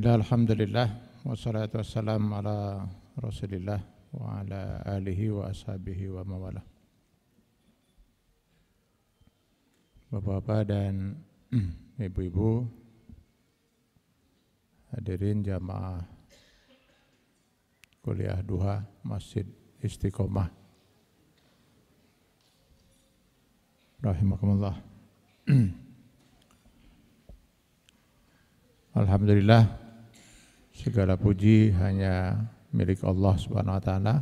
Alhamdulillah wassalatu wassalamu ala Rasulillah wa ala alihi wa ashabihi wa mawalah. Bapak-bapak dan ibu-ibu, hadirin jamaah kuliah duha Masjid Istiqomah rahimakumullah. Alhamdulillah, segala puji hanya milik Allah Subhanahu wa taala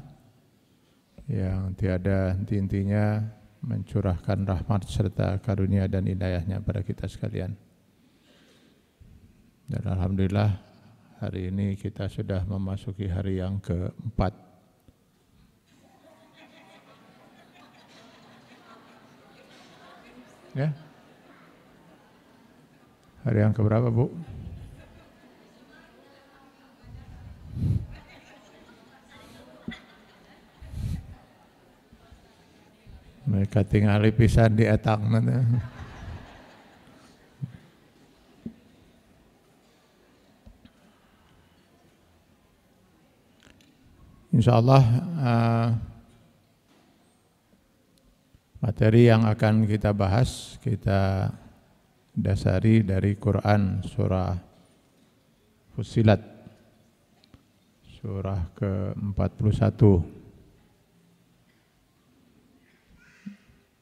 yang tiada henti-hentinya mencurahkan rahmat serta karunia dan hidayahnya pada kita sekalian. Dan alhamdulillah hari ini kita sudah memasuki hari yang keempat. Ya. Hari yang keberapa, Bu? Mereka tinggali pisan di etang mana. Insyaallah materi yang akan kita bahas kita dasari dari Quran surah Fussilat surah ke-41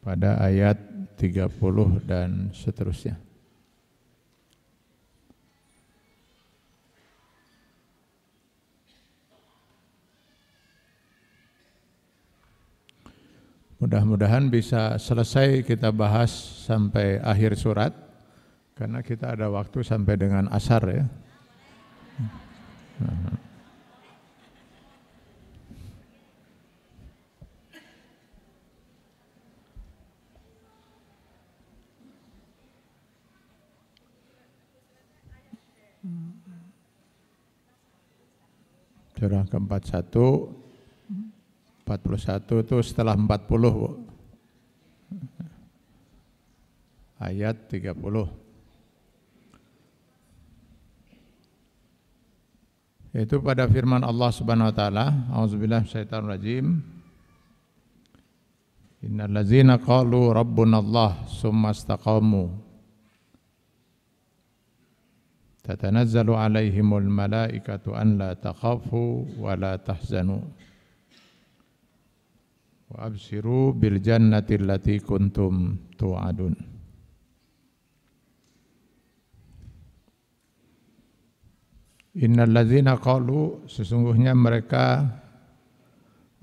pada ayat 30 dan seterusnya. Mudah-mudahan bisa selesai kita bahas sampai akhir surat, karena kita ada waktu sampai dengan asar ya. Surah ke-41, 41 itu setelah 40, Bu. Ayat 30. Yaitu pada firman Allah Subhanahu wa taala, A'udzubillahi minasyaitonir rajim. Innal ladzina qalu rabbunallah tsumma istaqamu tatanazzalu alaihimul malaikatu an la takhafu wa la tahzanu wa abshiru bil jannati allati kuntum tu'adun. Innal ladzina qalu, sesungguhnya mereka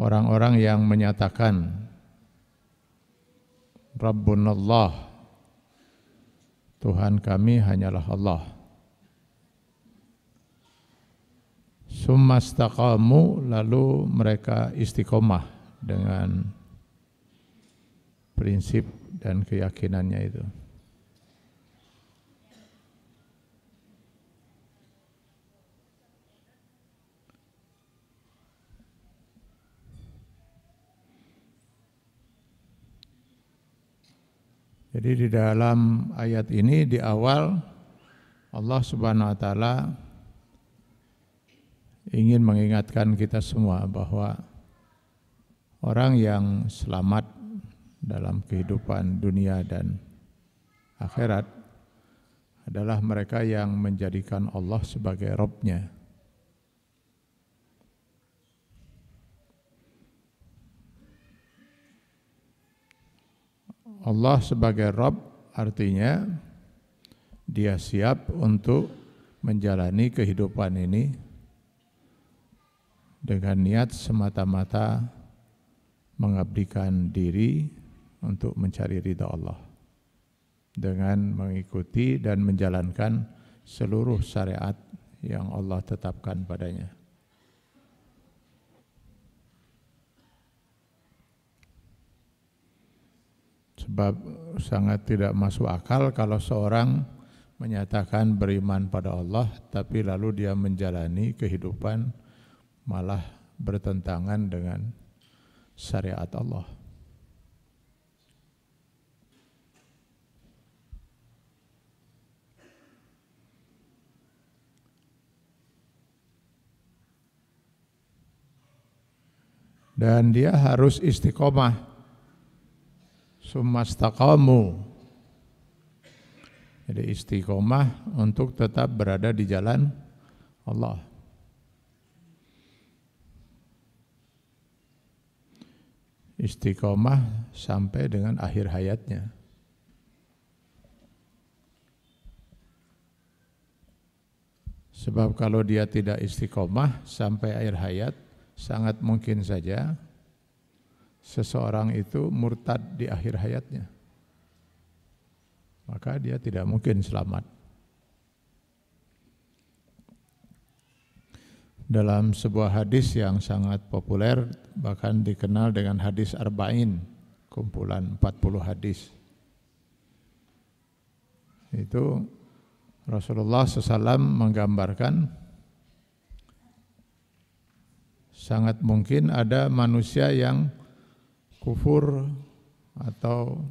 orang-orang yang menyatakan Rabbunallah, Tuhan kami hanyalah Allah. Summa istaqamu, lalu mereka istiqomah dengan prinsip dan keyakinannya itu. Jadi di dalam ayat ini di awal Allah Subhanahu wa taala ingin mengingatkan kita semua bahwa orang yang selamat dalam kehidupan dunia dan akhirat adalah mereka yang menjadikan Allah sebagai Rabb-nya. Allah sebagai Rabb artinya Dia siap untuk menjalani kehidupan ini dengan niat semata-mata mengabdikan diri untuk mencari ridha Allah dengan mengikuti dan menjalankan seluruh syariat yang Allah tetapkan padanya. Sebab sangat tidak masuk akal kalau seorang menyatakan beriman pada Allah tapi lalu dia menjalani kehidupan malah bertentangan dengan syariat Allah. Dan dia harus istiqomah. Summastaqamu. Jadi istiqomah untuk tetap berada di jalan Allah. Istiqomah sampai dengan akhir hayatnya. Sebab kalau dia tidak istiqomah sampai akhir hayat, sangat mungkin saja seseorang itu murtad di akhir hayatnya. Maka dia tidak mungkin selamat. Dalam sebuah hadis yang sangat populer, bahkan dikenal dengan hadis Arba'in, kumpulan 40 hadis. Itu Rasulullah SAW menggambarkan sangat mungkin ada manusia yang kufur atau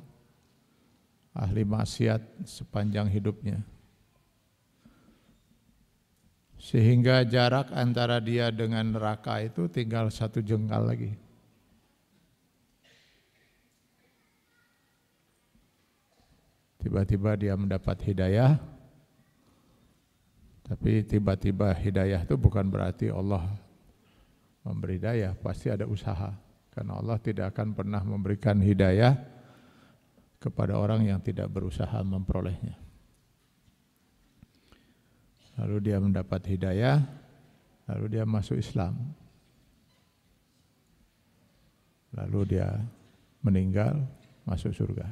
ahli maksiat sepanjang hidupnya. Sehingga jarak antara dia dengan neraka itu tinggal 1 jengkal lagi. Tiba-tiba dia mendapat hidayah, tapi tiba-tiba hidayah itu bukan berarti Allah memberi hidayah, pasti ada usaha. Karena Allah tidak akan pernah memberikan hidayah kepada orang yang tidak berusaha memperolehnya. Lalu dia mendapat hidayah, lalu dia masuk Islam. Lalu dia meninggal, masuk surga.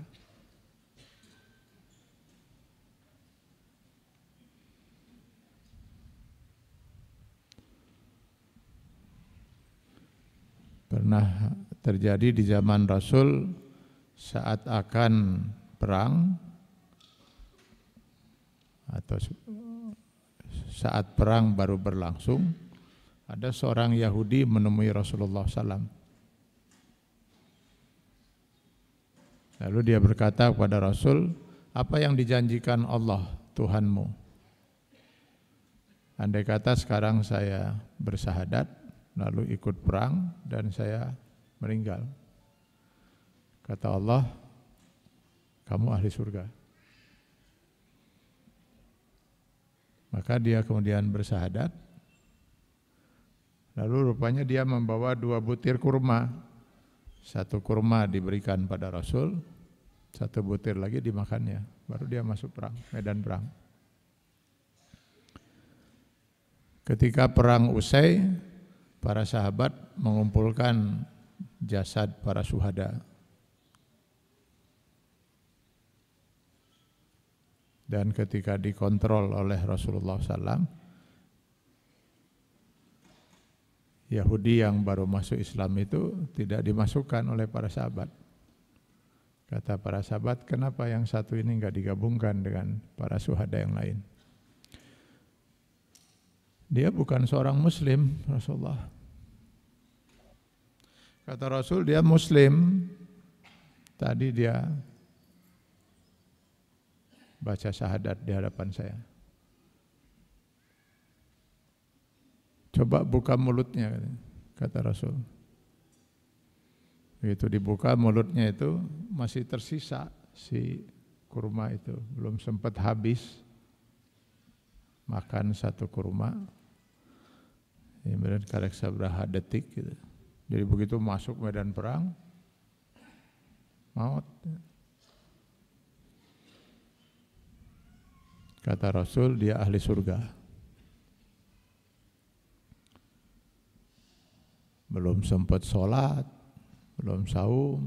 Pernah terjadi di zaman Rasul saat akan perang atau saat perang baru berlangsung, ada seorang Yahudi menemui Rasulullah SAW. Lalu dia berkata kepada Rasul, apa yang dijanjikan Allah Tuhanmu? Andai kata sekarang saya bersahadat, lalu ikut perang dan saya meninggal. Kata Allah, kamu ahli surga. Maka dia kemudian bersahadat. Lalu rupanya dia membawa 2 butir kurma. 1 kurma diberikan pada Rasul, 1 butir lagi dimakannya. Baru dia masuk perang, medan perang. Ketika perang usai, para sahabat mengumpulkan jasad para syuhada. Dan ketika dikontrol oleh Rasulullah SAW, Yahudi yang baru masuk Islam itu tidak dimasukkan oleh para sahabat. Kata para sahabat, kenapa yang satu ini enggak digabungkan dengan para syuhada yang lain? Dia bukan seorang muslim, Rasulullah. Kata Rasul, dia muslim. Tadi dia baca syahadat di hadapan saya. Coba buka mulutnya, kata Rasul. Begitu dibuka mulutnya itu masih tersisa si kurma itu, belum sempat habis makan 1 kurma. Kemudian karek sabraha detik gitu. Jadi begitu masuk medan perang, maut. Kata Rasul, dia ahli surga. Belum sempat sholat, belum saum.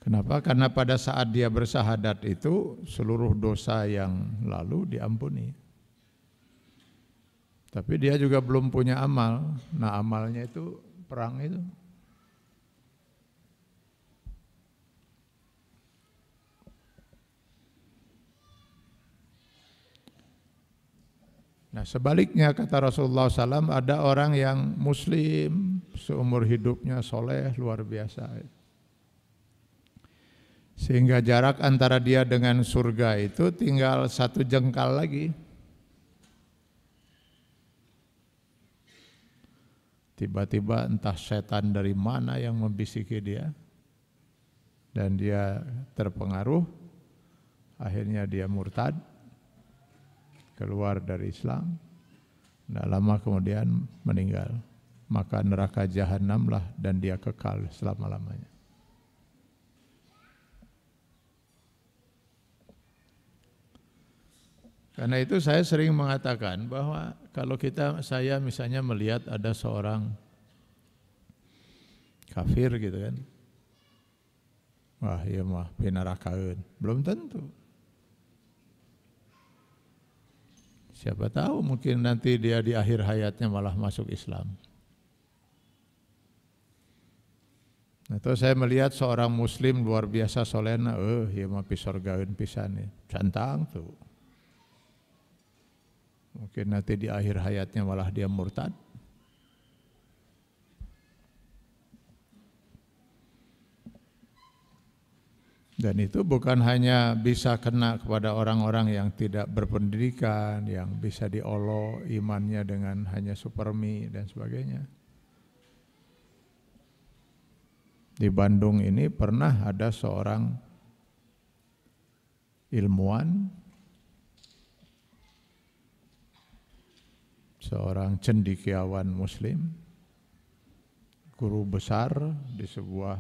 Kenapa? Karena pada saat dia bersahadat itu, seluruh dosa yang lalu diampuni. Tapi dia juga belum punya amal. Nah, amalnya itu perang itu. Nah, sebaliknya kata Rasulullah SAW, ada orang yang muslim seumur hidupnya soleh luar biasa, sehingga jarak antara dia dengan surga itu tinggal 1 jengkal lagi. tiba-tiba entah setan dari mana yang membisiki dia dan dia terpengaruh, akhirnya dia murtad, keluar dari Islam, tidak lama kemudian meninggal. Maka neraka jahanamlah dan dia kekal selama-lamanya. Karena itu saya sering mengatakan bahwa kalau saya misalnya melihat ada seorang kafir gitu kan, wah iya mah pinarakaeun, belum tentu. Siapa tahu mungkin nanti dia di akhir hayatnya malah masuk Islam. Atau saya melihat seorang muslim luar biasa solehna, ieu mah pisorgaeun pisan ya. Cantang tuh. Mungkin nanti di akhir hayatnya malah dia murtad. Dan itu bukan hanya bisa kena kepada orang-orang yang tidak berpendidikan, yang bisa diolok imannya dengan hanya supermi dan sebagainya. Di Bandung ini pernah ada seorang ilmuwan, seorang cendekiawan muslim, guru besar di sebuah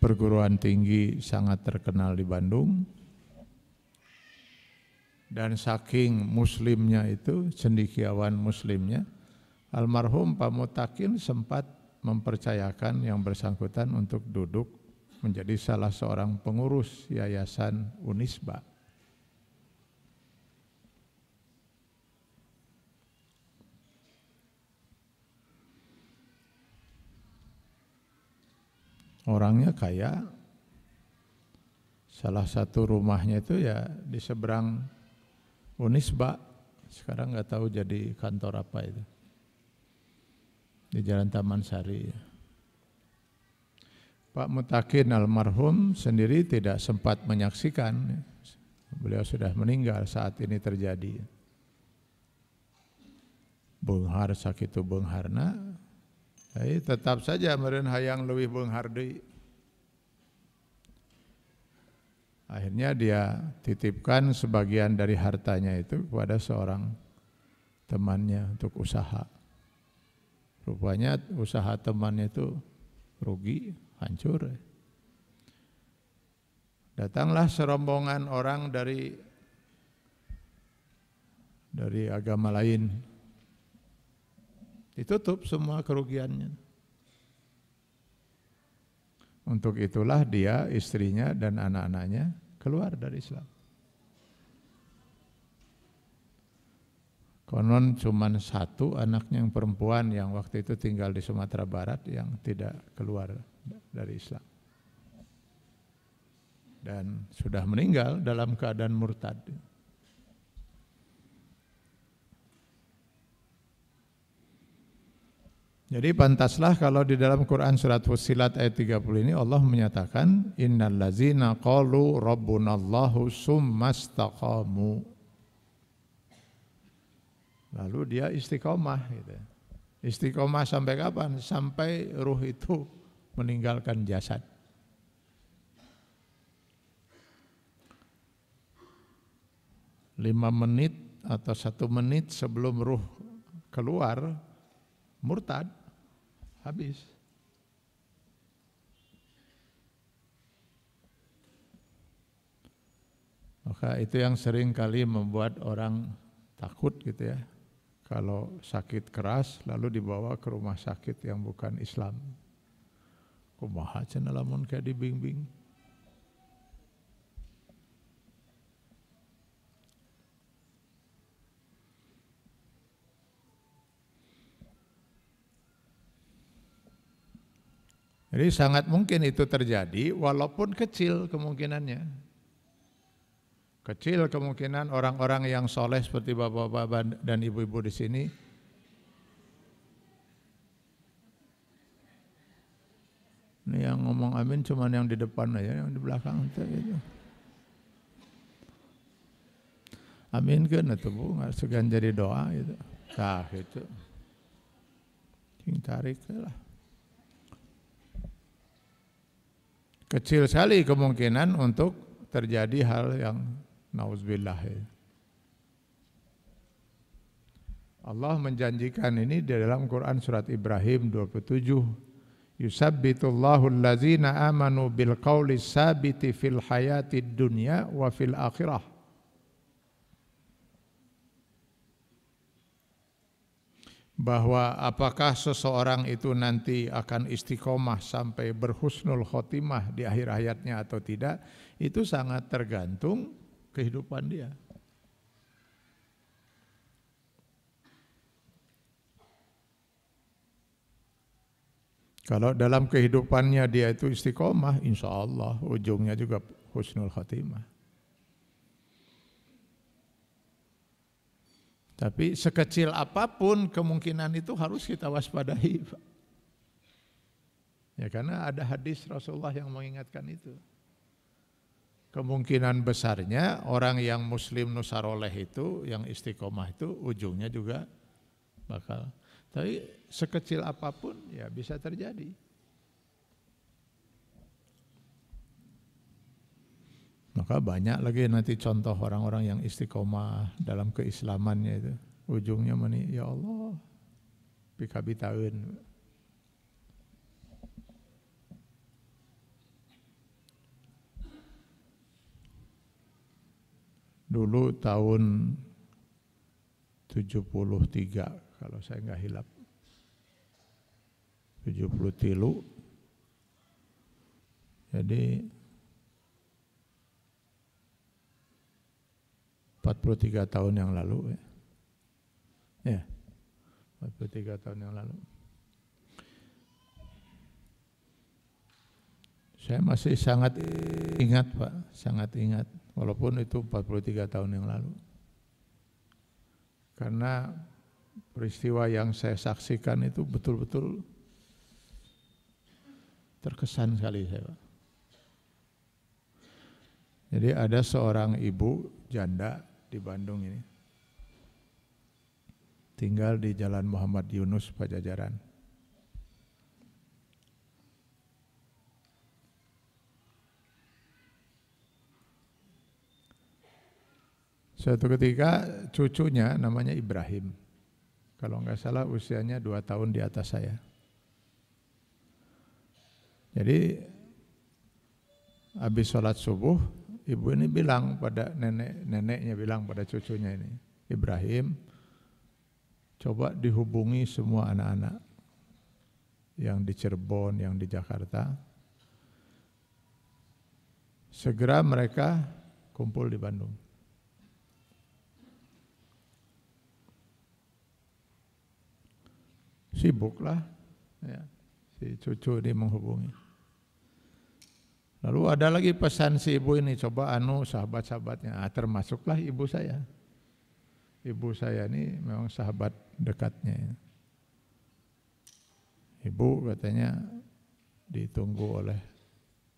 perguruan tinggi sangat terkenal di Bandung. Dan saking muslimnya itu, cendekiawan muslimnya, almarhum Pak Mutakin sempat mempercayakan yang bersangkutan untuk duduk menjadi salah seorang pengurus Yayasan Unisba. Orangnya kaya, salah satu rumahnya itu ya di seberang Unisba, sekarang nggak tahu jadi kantor apa itu, di Jalan Taman Sari. Pak Mutakin almarhum sendiri tidak sempat menyaksikan, beliau sudah meninggal saat ini terjadi. Beunghar sakitu beungharna, tapi tetap saja meureun hayang leuwih beunghar deui. Akhirnya dia titipkan sebagian dari hartanya itu kepada seorang temannya untuk usaha. Rupanya usaha temannya itu rugi, hancur. Datanglah serombongan orang dari agama lain. Ditutup semua kerugiannya. Untuk itulah dia, istrinya dan anak-anaknya keluar dari Islam. Konon cuma satu anaknya yang perempuan yang waktu itu tinggal di Sumatera Barat yang tidak keluar dari Islam. Dan sudah meninggal dalam keadaan murtad. Jadi pantaslah kalau di dalam Quran surat Fussilat ayat 30 ini Allah menyatakan innal ladzina qalu rabbunallahu summastaqamu. Lalu dia istiqomah gitu. Istiqomah sampai kapan? Sampai ruh itu meninggalkan jasad. Lima menit atau 1 menit sebelum ruh keluar, murtad, habis. Maka itu yang sering kali membuat orang takut gitu ya. Kalau sakit keras lalu dibawa ke rumah sakit yang bukan Islam. Kumaha cenah lamun kayak dibimbing. Jadi sangat mungkin itu terjadi walaupun kecil kemungkinannya. Kecil kemungkinan orang-orang yang soleh seperti bapak-bapak dan ibu-ibu di sini ini yang ngomong amin cuma yang di depan aja, yang di belakang itu. Amin kan itu Bu, nggak segan jadi doa gitu. Nah itu. Sing tarik lah. Kecil sekali kemungkinan untuk terjadi hal yang nauzubillah. Allah menjanjikan ini di dalam Quran surat Ibrahim 27. Yusabbitullahu allazina amanu bil qawli sabiti fil hayatid dunya wa fil akhirah. Bahwa apakah seseorang itu nanti akan istiqomah sampai berhusnul khotimah di akhir hayatnya atau tidak, itu sangat tergantung kehidupan dia. Kalau dalam kehidupannya dia itu istiqomah, insya Allah ujungnya juga husnul khotimah. Tapi sekecil apapun kemungkinan itu harus kita waspadai, Pak. Ya, karena ada hadis Rasulullah yang mengingatkan itu. Kemungkinan besarnya orang yang muslim nusaroleh itu, yang istiqomah itu ujungnya juga bakal. Tapi sekecil apapun ya bisa terjadi. Maka banyak lagi nanti contoh orang-orang yang istiqomah dalam keislamannya itu. Ujungnya meni, ya Allah, pikabi tahun. Dulu tahun 73 kalau saya nggak hilap. 73. Jadi 43 tahun yang lalu ya. 43 tahun yang lalu. Saya masih sangat ingat, Pak, sangat ingat, walaupun itu 43 tahun yang lalu. Karena peristiwa yang saya saksikan itu betul-betul terkesan sekali saya, Pak. Jadi ada seorang ibu janda di Bandung ini, tinggal di Jalan Muhammad Yunus, Pajajaran. Suatu ketika cucunya namanya Ibrahim, kalau nggak salah usianya 2 tahun di atas saya. Jadi habis sholat subuh, ibu ini bilang pada neneknya bilang pada cucunya ini, Ibrahim, coba dihubungi semua anak-anak yang di Cirebon, yang di Jakarta. Segera mereka kumpul di Bandung. Sibuklah ya, si cucu ini menghubungi. Lalu ada lagi pesan si ibu ini, coba sahabat-sahabatnya, termasuklah ibu saya. Ibu saya ini memang sahabat dekatnya. Ibu katanya ditunggu oleh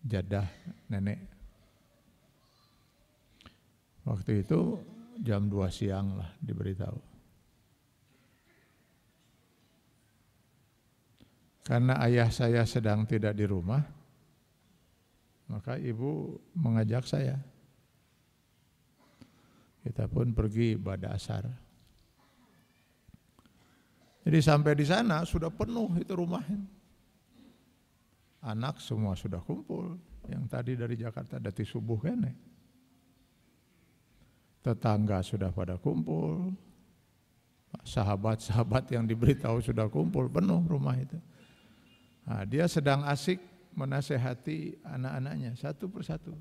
jadah nenek. Waktu itu jam 2 siang lah diberitahu. Karena ayah saya sedang tidak di rumah, maka ibu mengajak saya. Kita pun pergi pada asar. Jadi sampai di sana sudah penuh itu rumahnya. Anak semua sudah kumpul. Yang tadi dari Jakarta dati subuh kan. Tetangga sudah pada kumpul. Sahabat-sahabat yang diberitahu sudah kumpul, penuh rumah itu. Nah, dia sedang asik menasehati anak-anaknya satu persatu.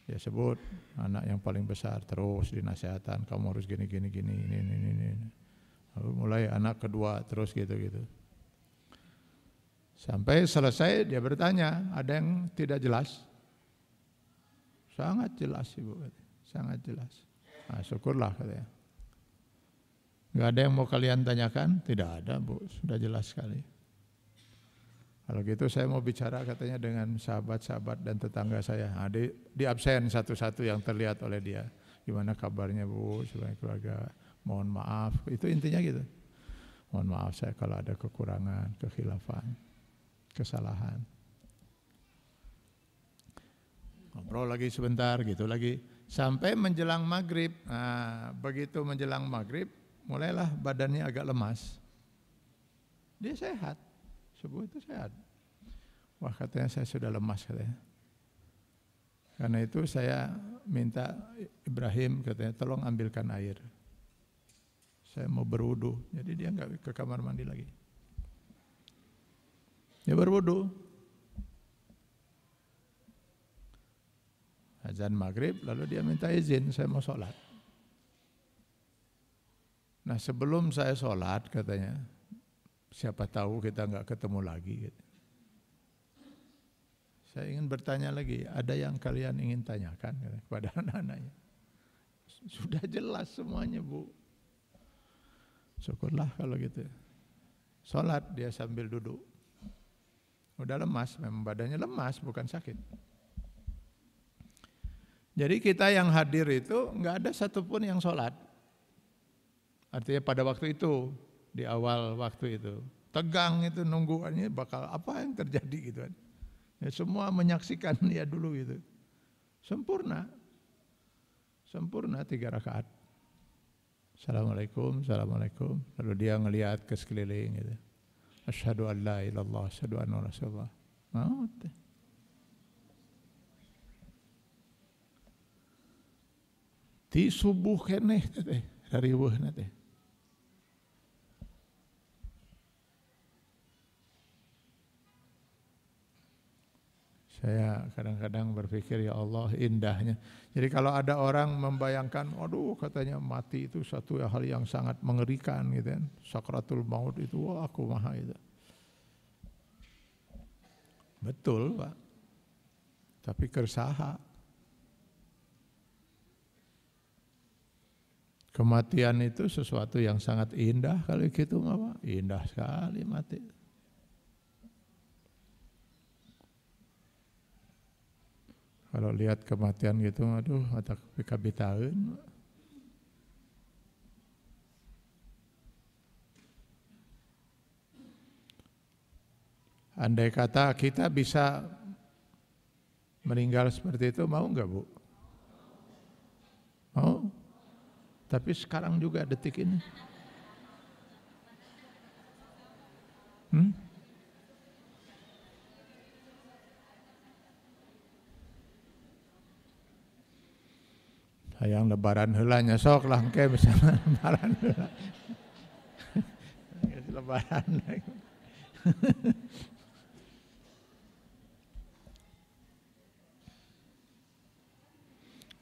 Dia sebut anak yang paling besar terus dinasehatan, kamu harus gini. Lalu mulai anak kedua terus gitu. Sampai selesai dia bertanya, ada yang tidak jelas? Sangat jelas ibu, sangat jelas. Nah, syukurlah katanya. Gak ada yang mau kalian tanyakan? Tidak ada bu, sudah jelas sekali. Kalau gitu saya mau bicara katanya dengan sahabat-sahabat dan tetangga saya. Nah, di absen satu-satu yang terlihat oleh dia. Gimana kabarnya bu, sebagai keluarga, mohon maaf. Itu intinya gitu. Mohon maaf saya kalau ada kekurangan, kekhilafan, kesalahan. Ngobrol lagi sebentar gitu lagi sampai menjelang maghrib. Nah, begitu menjelang maghrib mulailah badannya agak lemas. Dia sehat, subuh itu sehat. Wah katanya saya sudah lemas katanya. Karena itu saya minta Ibrahim katanya tolong ambilkan air. Saya mau berwudu, jadi dia nggak ke kamar mandi lagi. Dia berwudu. Azan maghrib, lalu dia minta izin, saya mau sholat. Nah sebelum saya sholat katanya, siapa tahu kita nggak ketemu lagi. Gitu. Saya ingin bertanya lagi, ada yang kalian ingin tanyakan kepada anak-anaknya? Sudah jelas semuanya Bu. Syukurlah kalau gitu. Sholat dia sambil duduk. Udah lemas, memang badannya lemas, bukan sakit. Jadi kita yang hadir itu nggak ada satupun yang sholat. Artinya pada waktu itu, di awal waktu itu. Tegang itu nungguannya bakal apa yang terjadi gitu kan. Ya, semua menyaksikan dia dulu gitu. Sempurna. Sempurna 3 rakaat. Assalamualaikum, assalamualaikum. Lalu dia ngelihat ke sekeliling gitu. Asyhadu an la ilaha illallah, asyhadu anna rasulullah. Ti subuh keneh teh dari weuhna teh. Saya kadang-kadang berpikir ya Allah indahnya. Jadi kalau ada orang membayangkan, aduh katanya mati itu satu hal yang sangat mengerikan gitu kan. Sakratul maut itu wah aku maha itu. Betul Pak. Tapi kersaha. Kematian itu sesuatu yang sangat indah kalau gitu Pak. Indah sekali mati. Kalau lihat kematian gitu, aduh, mata kabitaeun. Andai kata kita bisa meninggal seperti itu, mau enggak Bu? Mau? Tapi sekarang juga detik ini. Hayang lebaran heula nya sok lah engke misalnya lebaran heula. Lebaran.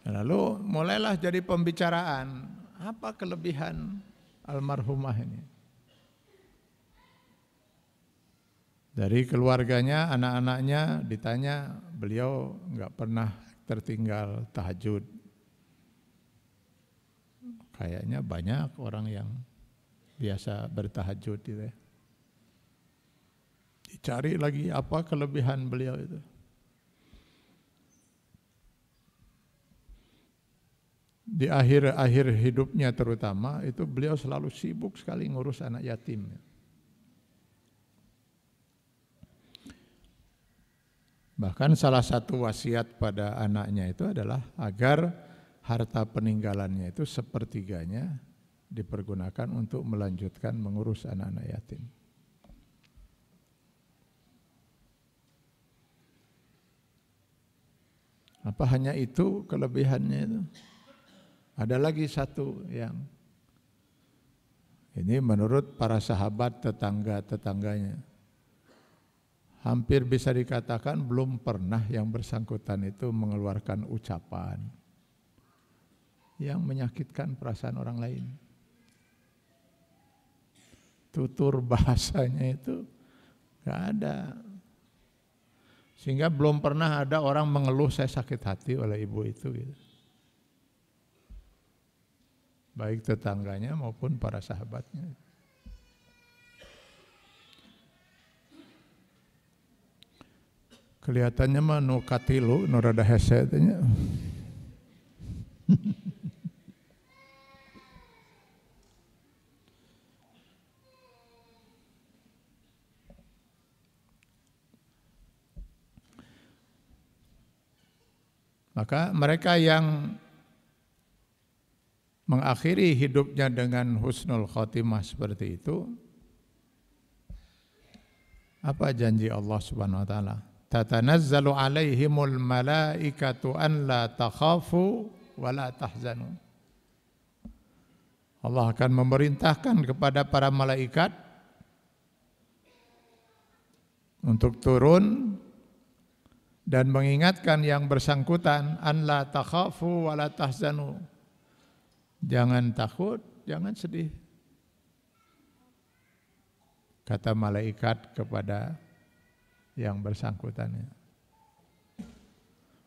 Lalu mulailah jadi pembicaraan, apa kelebihan almarhumah ini? Dari keluarganya, anak-anaknya ditanya, beliau enggak pernah tertinggal tahajud. Kayaknya banyak orang yang biasa bertahajud gitu ya. Dicari lagi apa kelebihan beliau itu. Di akhir-akhir hidupnya terutama itu beliau selalu sibuk sekali ngurus anak yatim. Bahkan salah satu wasiat pada anaknya itu adalah agar harta peninggalannya itu sepertiganya dipergunakan untuk melanjutkan mengurus anak-anak yatim. Apa hanya itu kelebihannya itu? Ada lagi satu yang ini menurut para sahabat tetangga-tetangganya. Hampir bisa dikatakan belum pernah yang bersangkutan itu mengeluarkan ucapan yang menyakitkan perasaan orang lain. Tutur bahasanya itu gak ada. Sehingga belum pernah ada orang mengeluh saya sakit hati oleh ibu itu gitu. Baik tetangganya maupun para sahabatnya. Kelihatannya mah nu katilu, nu rada hese tanya. Maka mereka yang mengakhiri hidupnya dengan husnul khotimah seperti itu, apa janji Allah Subhanahu wa taala? Tatanazzalu alaihimul malaikatu an la takhafu wa la tahzanu. Allah akan memerintahkan kepada para malaikat untuk turun dan mengingatkan yang bersangkutan an la takhafu wa la tahzanu. Jangan takut, jangan sedih. Kata malaikat kepada yang bersangkutannya.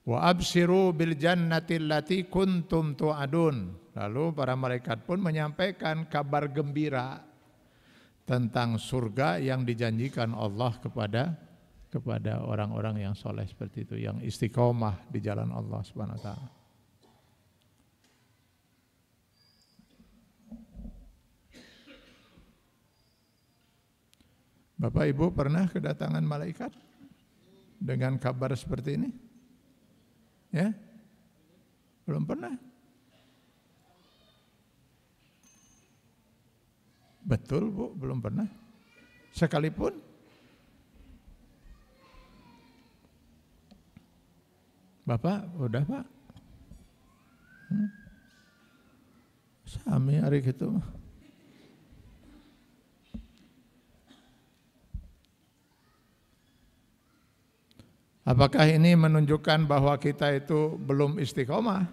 Wa abshiru bil jannati allati kuntum tu'adun. Lalu para malaikat pun menyampaikan kabar gembira tentang surga yang dijanjikan Allah kepada orang-orang yang soleh seperti itu, yang istiqomah di jalan Allah Subhanahu wa taala. Bapak Ibu pernah kedatangan malaikat dengan kabar seperti ini? Ya? Belum pernah? Betul Bu, belum pernah. Sekalipun? Bapak, udah Pak? Sami hari gitu mah. Apakah ini menunjukkan bahwa kita itu belum istiqomah?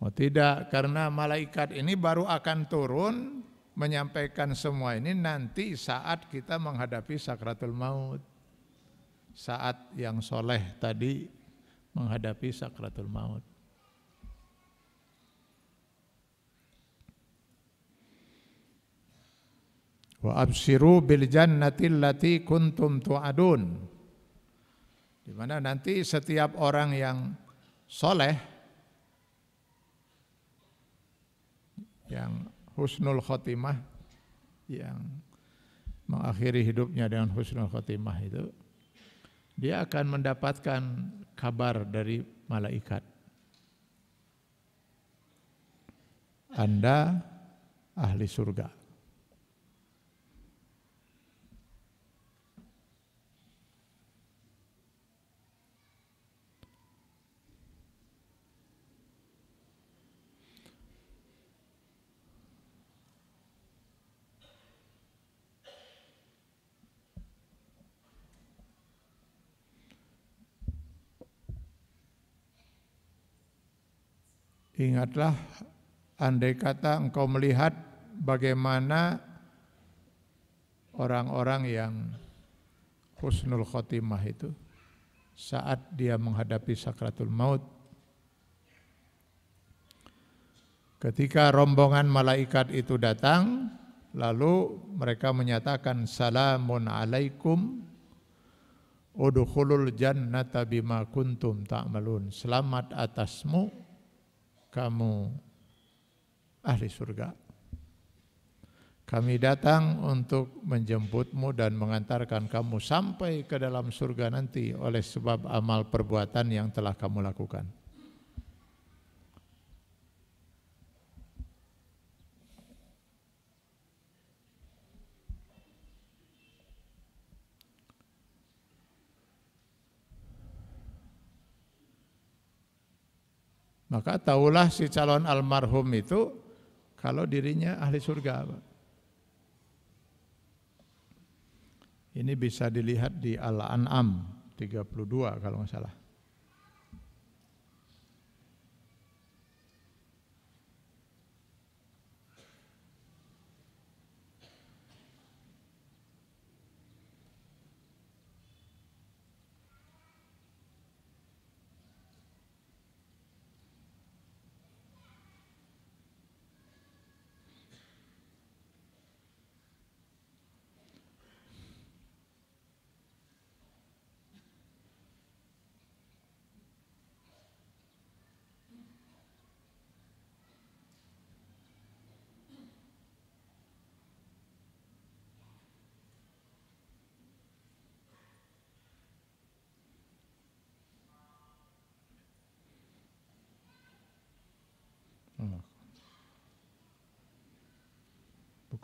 Oh tidak, karena malaikat ini baru akan turun menyampaikan semua ini nanti saat kita menghadapi sakratul maut. Saat yang soleh tadi menghadapi sakratul maut. Wa abshiru bil jannati allati kuntum tu'adun. Di mana nanti setiap orang yang soleh, yang husnul khotimah, yang mengakhiri hidupnya dengan husnul khotimah itu, dia akan mendapatkan kabar dari malaikat. Anda ahli surga. Ingatlah, andai kata engkau melihat bagaimana orang-orang yang husnul khotimah itu saat dia menghadapi sakratul maut. Ketika rombongan malaikat itu datang, lalu mereka menyatakan salamun alaikum udkhulul jannata bima kuntum ta'malun. Selamat atasmu, kamu ahli surga. Kami datang untuk menjemputmu dan mengantarkan kamu sampai ke dalam surga nanti oleh sebab amal perbuatan yang telah kamu lakukan. Maka tahulah si calon almarhum itu kalau dirinya ahli surga. Ini bisa dilihat di Al-An'am 32 kalau nggak salah.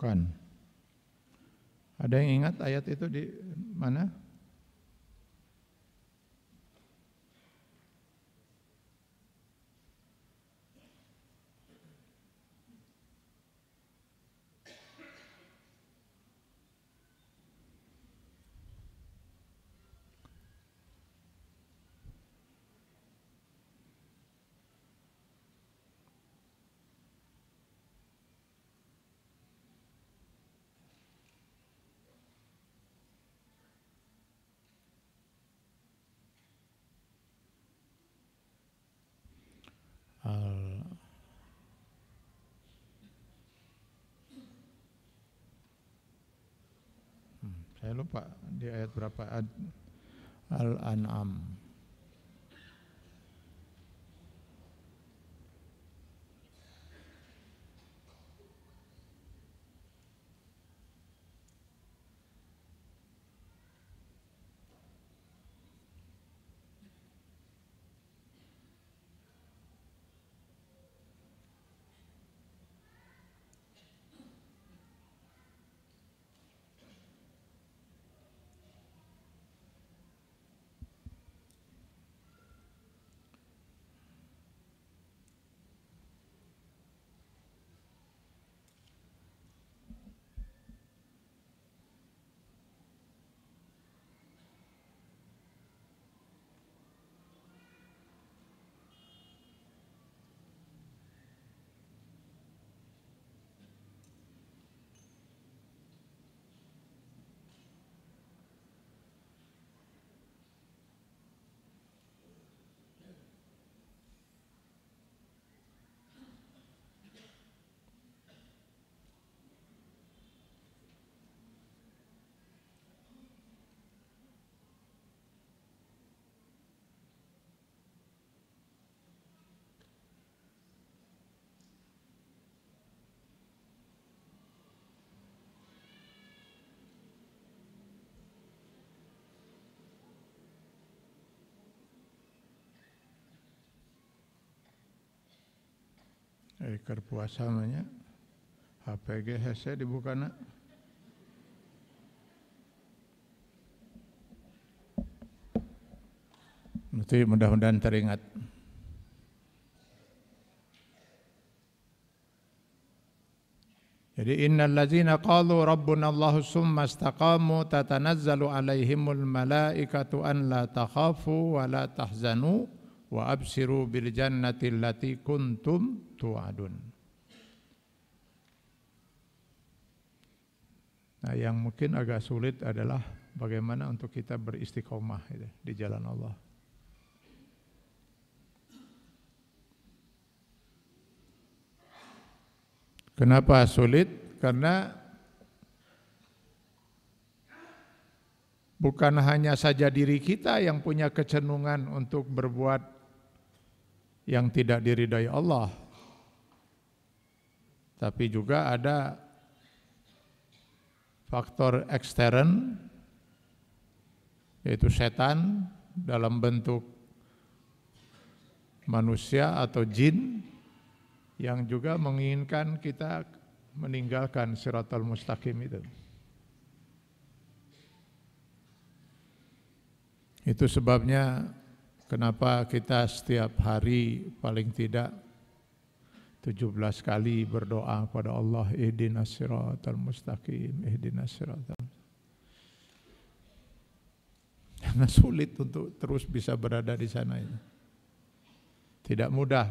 Bukan. Ada yang ingat ayat itu di mana? Saya lupa di ayat berapa. Al-An'am. Keur puasa namanya HPG hese dibukana. Nanti mudah-mudahan teringat. Jadi innal ladzina qalu rabbuna Allahu tsumma istaqamu tatanazzalu alaihimul malaikatu an la takhafu wa la tahzanu wa absiru bil jannati allati kuntum tu'adun. Nah, yang mungkin agak sulit adalah bagaimana untuk kita beristiqomah di jalan Allah. Kenapa sulit? Karena bukan hanya saja diri kita yang punya kecenderungan untuk berbuat yang tidak diridai Allah, tapi juga ada faktor ekstern, yaitu setan dalam bentuk manusia atau jin yang juga menginginkan kita meninggalkan Shiratal Mustaqim itu. Itu sebabnya kenapa kita setiap hari paling tidak 17 kali berdoa kepada Allah, ihdinas siratal mustaqim, ihdinas siratal. Karena sulit untuk terus bisa berada di sana itu. Tidak mudah.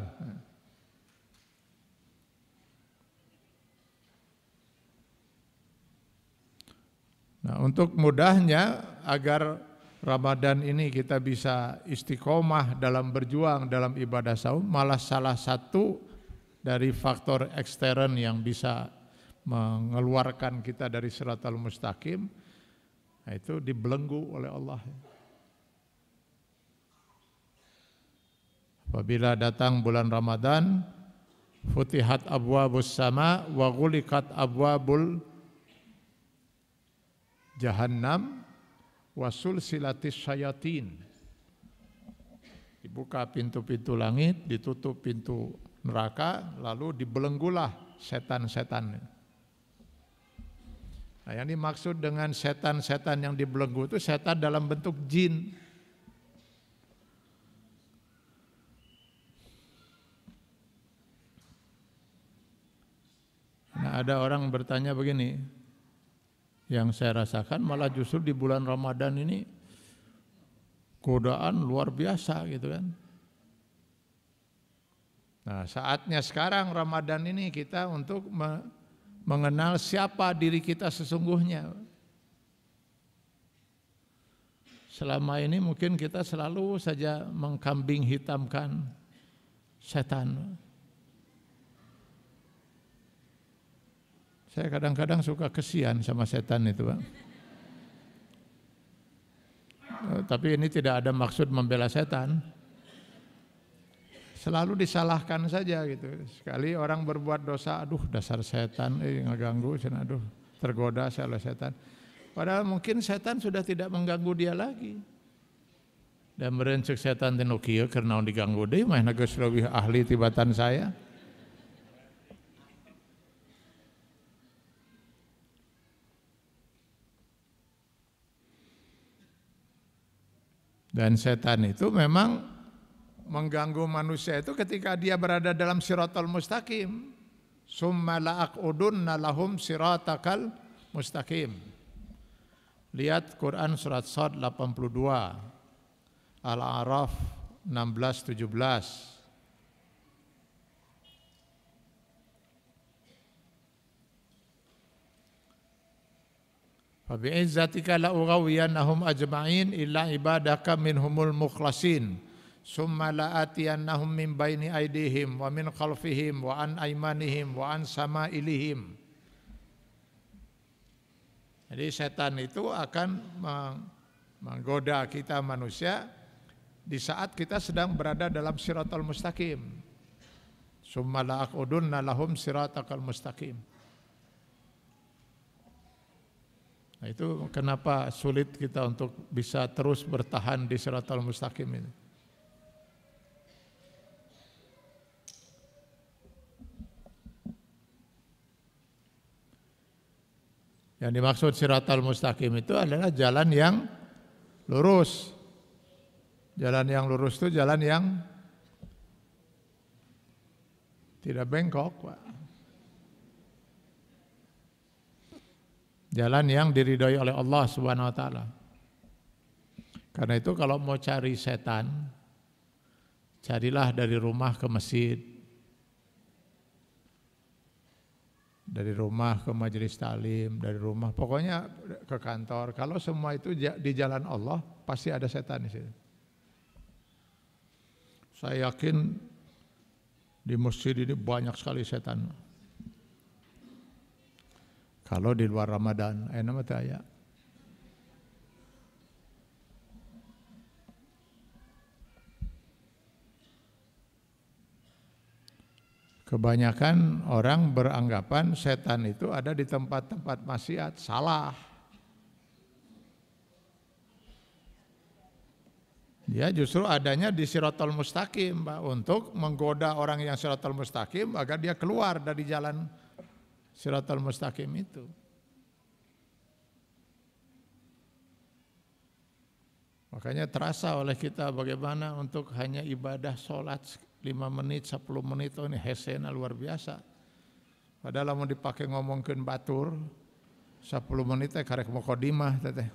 Nah, untuk mudahnya agar Ramadan ini kita bisa istiqomah dalam berjuang dalam ibadah saum, malah salah satu dari faktor ekstern yang bisa mengeluarkan kita dari Shiratal Mustaqim, itu dibelenggu oleh Allah. Apabila datang bulan Ramadan, futihat abwabus sama wa ghuliqat abwabul jahannam wasul silatis syayatin. Dibuka pintu-pintu langit, ditutup pintu neraka, lalu dibelenggulah setan-setan. Nah, yang dimaksud dengan setan-setan yang dibelenggu itu setan dalam bentuk jin. Nah, ada orang bertanya begini, yang saya rasakan malah justru di bulan Ramadan ini godaan luar biasa gitu kan. Nah, saatnya sekarang Ramadan ini kita untuk mengenal siapa diri kita sesungguhnya. Selama ini mungkin kita selalu saja mengkambing hitamkan setan. Saya kadang-kadang suka kesian sama setan itu, Pak. Tapi ini tidak ada maksud membela setan. Selalu disalahkan saja gitu. Sekali orang berbuat dosa, aduh dasar setan, ngeganggu, aduh tergoda oleh setan. Padahal mungkin setan sudah tidak mengganggu dia lagi. Dan merencek setan tinu kieu keur naon diganggu deui mah geus leuwih ahli tibatan saya. Dan setan itu memang mengganggu manusia itu ketika dia berada dalam siratal mustaqim. Summa la'aqudunna lahum siratakal mustaqim. Lihat Quran surat Shad 82, Al-A'raf 16-17. Fabi'izzatika la'ughawiyannahum ajma'in illa ibadaka minhumul mukhlasin. Summa la'atiyannahum min baini aydihim wa min khalfihim wa an aymanihim wa an sama'ilihim. Jadi setan itu akan menggoda kita manusia di saat kita sedang berada dalam siratal mustaqim. Summa la'aqudunna lahum siratakal mustaqim. Nah, itu kenapa sulit kita untuk bisa terus bertahan di siratal mustaqim ini. Yang dimaksud siratal mustaqim itu adalah jalan yang lurus. Jalan yang lurus itu jalan yang tidak bengkok, Pak. Jalan yang diridhoi oleh Allah Subhanahu wa taala. Karena itu kalau mau cari setan, carilah dari rumah ke masjid. Dari rumah ke majelis talim, dari rumah pokoknya ke kantor. Kalau semua itu di jalan Allah, pasti ada setan di situ. Saya yakin di masjid ini banyak sekali setan. Kalau di luar Ramadan, nama tanya. Kebanyakan orang beranggapan setan itu ada di tempat-tempat maksiat, salah. Dia justru adanya di siratal mustaqim, Pak, untuk menggoda orang yang siratal mustaqim agar dia keluar dari jalan siratal mustaqim itu. Makanya terasa oleh kita bagaimana untuk hanya ibadah sholat 5 menit, 10 menit, ini hesena luar biasa. Padahal mau dipakai ngomongkeun batur 10 menit karek muqaddimah teh.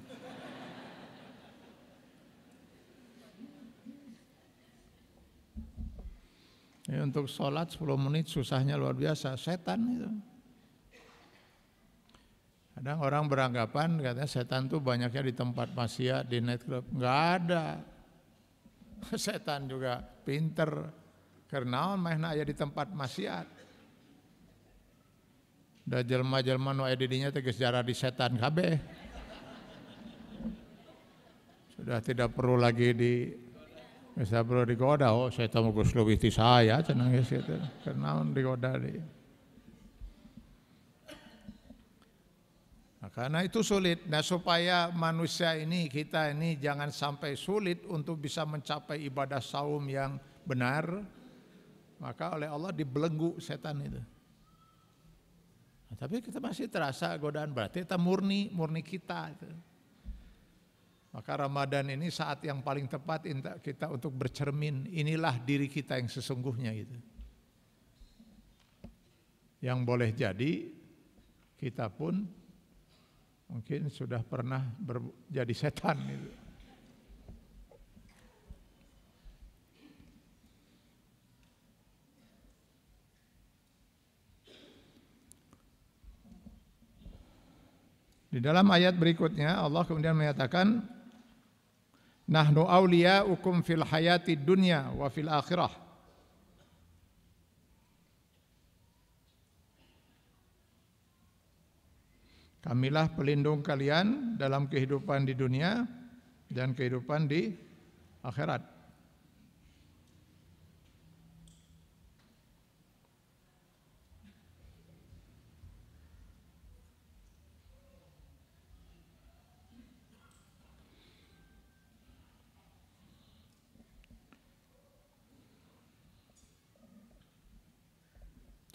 Ya, untuk sholat 10 menit susahnya luar biasa, setan itu. Kadang orang beranggapan katanya setan tuh banyaknya di tempat maksiat, di nightclub. Enggak ada. Setan juga pinter. Karena mainna aya di tempat maksiat. Da jelema-jelema nu aya di dinya teh geus jara di setan kabeh. Sudah tidak perlu lagi digoda. Oh, setan geus leuwih ti saya cenah geus kitu. Karena digoda deui. Nah, karena itu sulit. Nah, supaya manusia ini, kita ini jangan sampai sulit untuk bisa mencapai ibadah saum yang benar, maka oleh Allah dibelenggu setan itu. Nah, tapi kita masih terasa godaan, berarti kita murni kita itu. Maka Ramadan ini saat yang paling tepat kita untuk bercermin, inilah diri kita yang sesungguhnya gitu. Yang boleh jadi kita pun mungkin sudah pernah jadi setan gitu. Di dalam ayat berikutnya Allah kemudian menyatakan nahnu awliya'ukum fil hayati dunya wa fil akhirah. Kamilah pelindung kalian dalam kehidupan di dunia dan kehidupan di akhirat.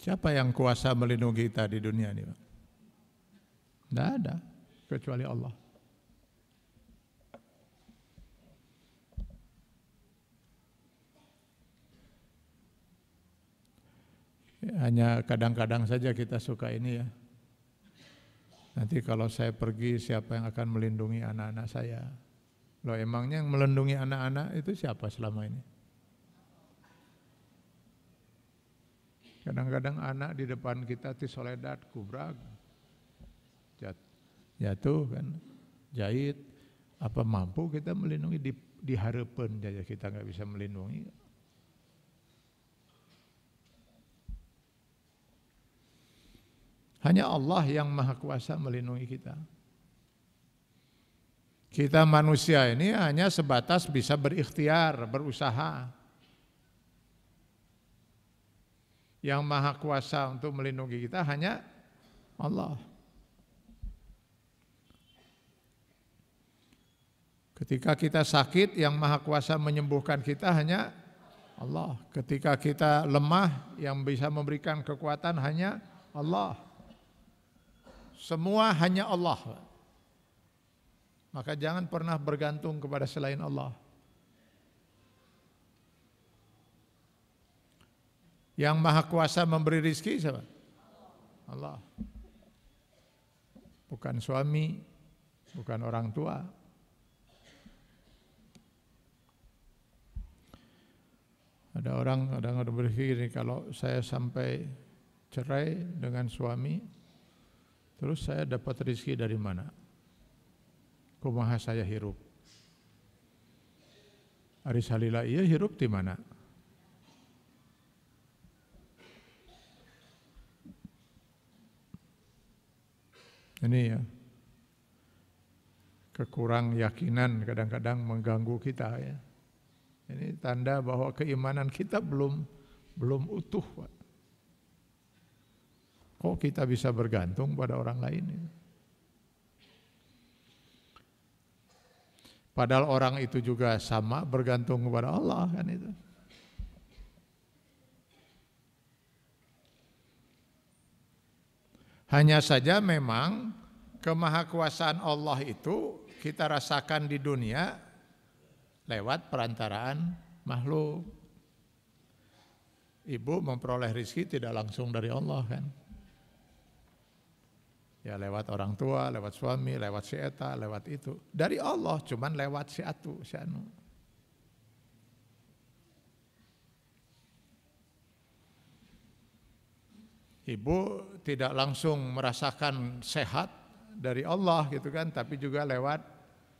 Siapa yang kuasa melindungi kita di dunia ini, Pak? Tidak ada, kecuali Allah. Hanya kadang-kadang saja kita suka ini ya. Nanti kalau saya pergi, siapa yang akan melindungi anak-anak saya? Loh, emangnya yang melindungi anak-anak itu siapa selama ini? Kadang-kadang anak di depan kita di Soledad, Kubrag, jatuh kan, jahit, apa mampu kita melindungi di harapan saja kita nggak bisa melindungi. Hanya Allah yang maha kuasa melindungi kita. Kita manusia ini hanya sebatas bisa berikhtiar, berusaha. Yang maha kuasa untuk melindungi kita hanya Allah. Ketika kita sakit, yang maha kuasa menyembuhkan kita hanya Allah. Ketika kita lemah, yang bisa memberikan kekuatan hanya Allah. Semua hanya Allah. Maka jangan pernah bergantung kepada selain Allah. Yang maha kuasa memberi rizki siapa? Allah. Bukan suami, bukan orang tua. Ada orang kadang-kadang berpikir kalau saya sampai cerai dengan suami, terus saya dapat rizki dari mana? Kumaha saya hirup? Aris halila iya hirup di mana? Ini ya, kekurang yakinan kadang-kadang mengganggu kita ya. Ini tanda bahwa keimanan kita belum utuh. Kok kita bisa bergantung pada orang lain? Ya? Padahal orang itu juga sama bergantung kepada Allah kan itu. Hanya saja memang kemahakuasaan Allah itu kita rasakan di dunia lewat perantaraan makhluk. Ibu memperoleh rezeki tidak langsung dari Allah kan. Ya lewat orang tua, lewat suami, lewat si eta, lewat itu. Dari Allah cuman lewat si atu, si anu. Ibu tidak langsung merasakan sehat dari Allah gitu kan, tapi juga lewat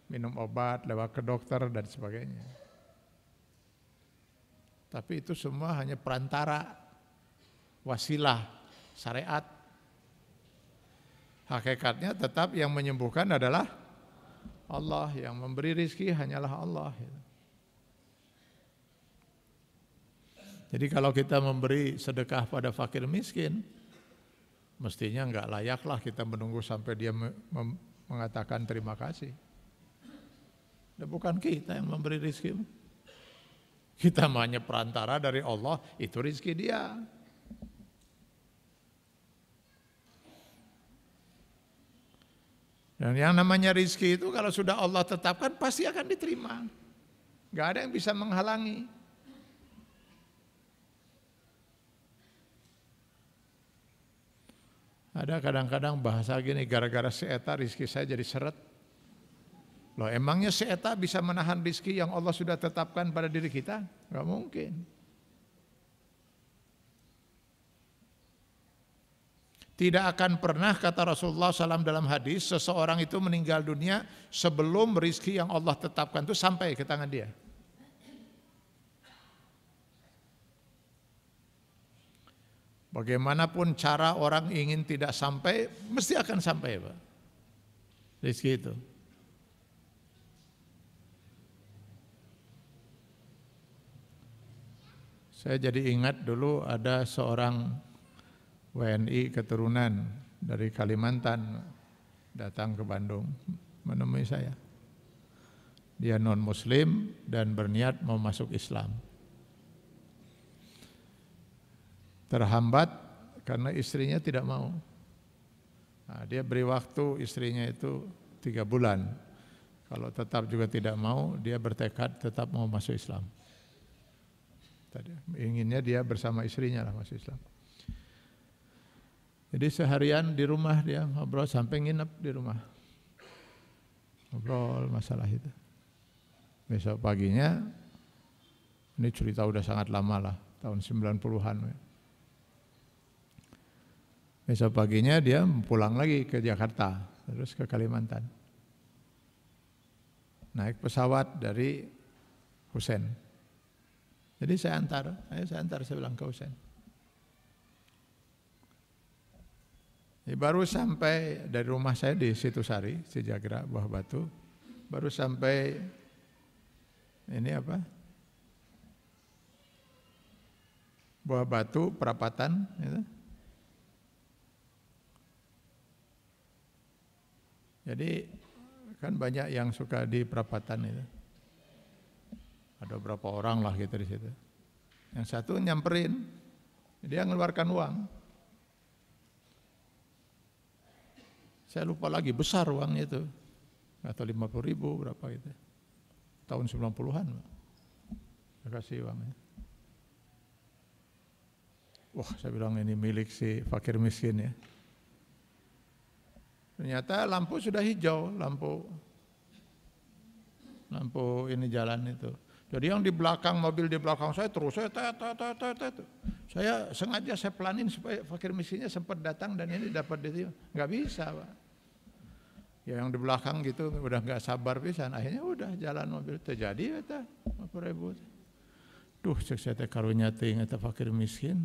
minum obat, lewat ke dokter dan sebagainya. Tapi itu semua hanya perantara, wasilah, syariat. Hakikatnya tetap yang menyembuhkan adalah Allah, yang memberi rezeki hanyalah Allah. Jadi kalau kita memberi sedekah pada fakir miskin, mestinya enggak layaklah kita menunggu sampai dia mengatakan terima kasih. Dan bukan kita yang memberi rezeki. Kita hanya perantara dari Allah, itu rezeki dia. Dan yang namanya rizki itu kalau sudah Allah tetapkan pasti akan diterima. Gak ada yang bisa menghalangi. Ada kadang-kadang bahasa gini, gara-gara si eta rizki saya jadi seret. Loh emangnya si eta bisa menahan rizki yang Allah sudah tetapkan pada diri kita? Gak mungkin. Tidak akan pernah, kata Rasulullah SAW dalam hadis, seseorang itu meninggal dunia sebelum rizki yang Allah tetapkan itu sampai ke tangan dia. Bagaimanapun cara orang ingin tidak sampai, mesti akan sampai, Pak. Rizki itu. Saya jadi ingat dulu ada seorang WNI keturunan dari Kalimantan datang ke Bandung menemui saya. Dia non-muslim dan berniat mau masuk Islam. Terhambat karena istrinya tidak mau. Nah, dia beri waktu istrinya itu 3 bulan. Kalau tetap juga tidak mau, dia bertekad tetap mau masuk Islam. Tadi inginnya dia bersama istrinya lah masuk Islam. Jadi seharian di rumah dia ngobrol sampai nginep di rumah. Ngobrol masalah itu. Besok paginya, ini cerita udah sangat lama lah, tahun 90-an. Besok paginya dia pulang lagi ke Jakarta, terus ke Kalimantan. Naik pesawat dari Husen. Jadi saya antar, saya bilang ke Husen. Baru sampai dari rumah saya di Situsari, Cijagra, Buah Batu, baru sampai ini apa? Buah Batu, perapatan, gitu. Jadi kan banyak yang suka di perapatan itu. Ada berapa orang lah gitu di situ. Yang satu nyamperin, dia ngeluarkan uang. Saya lupa lagi, besar uangnya itu. Atau 50.000 berapa itu. Tahun 90-an. Saya kasih uangnya. Wah, saya bilang ini milik si fakir miskin ya. Ternyata lampu sudah hijau, lampu ini jalan itu. Jadi yang di belakang, mobil di belakang saya terus, saya sengaja saya pelanin supaya fakir miskinnya sempat datang dan ini dapat dia. Nggak bisa, Pak. Ya yang di belakang gitu udah nggak sabar pisan, akhirnya udah jalan mobil terjadi eta 50.000. Duh, cek saya teh karunya teh eta fakir miskin.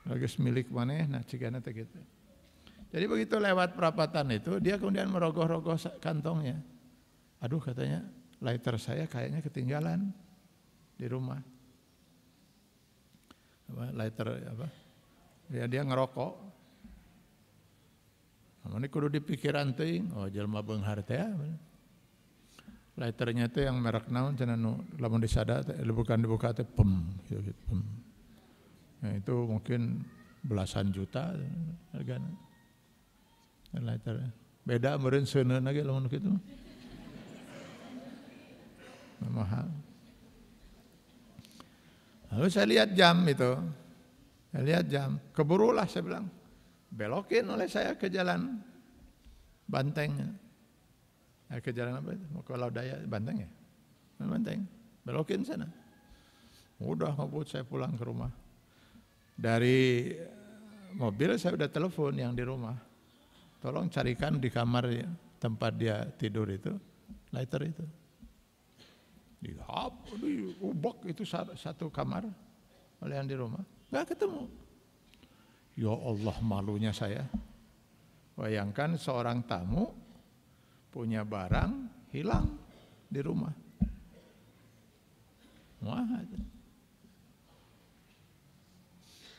Lagi milik maneh, nah cigana teh gitu. Jadi begitu lewat perapatan itu, dia kemudian merogoh-rogoh kantongnya. Aduh katanya, lighter saya kayaknya ketinggalan di rumah. Lighter apa? Ya dia ngerokok. Ini kudu dipikiran teuing, oh jelema beunghar teh. Lighternya teh yang merek naon cenah nu lamun disada teh bukan dibuka teh pem gitu pem. Nah, itu mungkin belasan juta hargana. Lighter. Beda meureun seuneun lagi lamun kitu. Mahal. Lalu saya lihat jam itu. Saya lihat jam, keburulah saya bilang. Belokin oleh saya ke jalan Banteng. Ke jalan apa itu? Mau ke Laudaya, Banteng ya? Banteng. Belokin sana. Udah ngebut saya pulang ke rumah. Dari mobil saya udah telepon yang di rumah. Tolong carikan di kamar ya, tempat dia tidur itu, lighter itu. Diubok itu satu kamar oleh yang di rumah. Nggak ketemu. Ya Allah, malunya saya. Bayangkan seorang tamu punya barang hilang di rumah. Wah.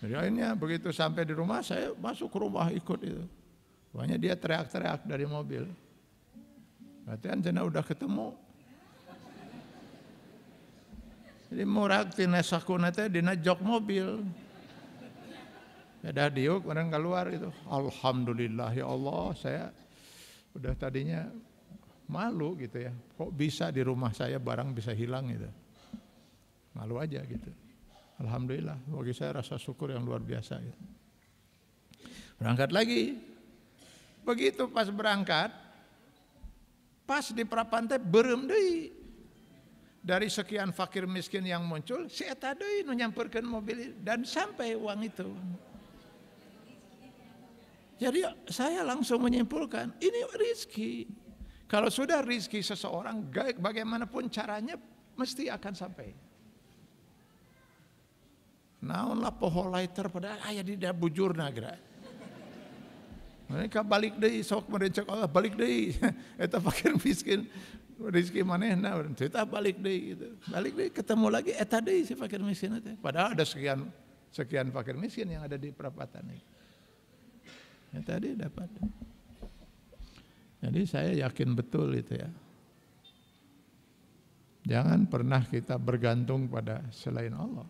Jadi akhirnya begitu sampai di rumah saya masuk ke rumah ikut itu. Pokoknya dia teriak-teriak dari mobil. Berarti anjana udah ketemu. Jadi murag tina sakuna teh dina jok mobil. Ya dah diuk orang keluar itu. Alhamdulillah ya Allah, saya Udah tadinya malu gitu ya, kok bisa di rumah saya barang bisa hilang gitu. Malu aja gitu. Alhamdulillah, bagi saya rasa syukur yang luar biasa gitu. Berangkat lagi. Begitu pas berangkat, pas di prapantai berem deui. Dari sekian fakir miskin yang muncul, si eta deui nu nyamperkeun mobil dan sampai uang itu. Jadi saya langsung menyimpulkan, ini rezeki. Kalau sudah rezeki seseorang, bagaimanapun caranya mesti akan sampai. Naonlah poho lighter padahal aya di bujurna geura. Mereka balik deui sok merecek Allah balik deui. Eta fakir miskin rezeki manehna eta balik deui gitu. Balik deui ketemu lagi eta deui si fakir miskin teh. Padahal ada sekian fakir miskin yang ada di perapatan ini. Yang tadi dapat. Jadi saya yakin betul itu ya. Jangan pernah kita bergantung pada selain Allah.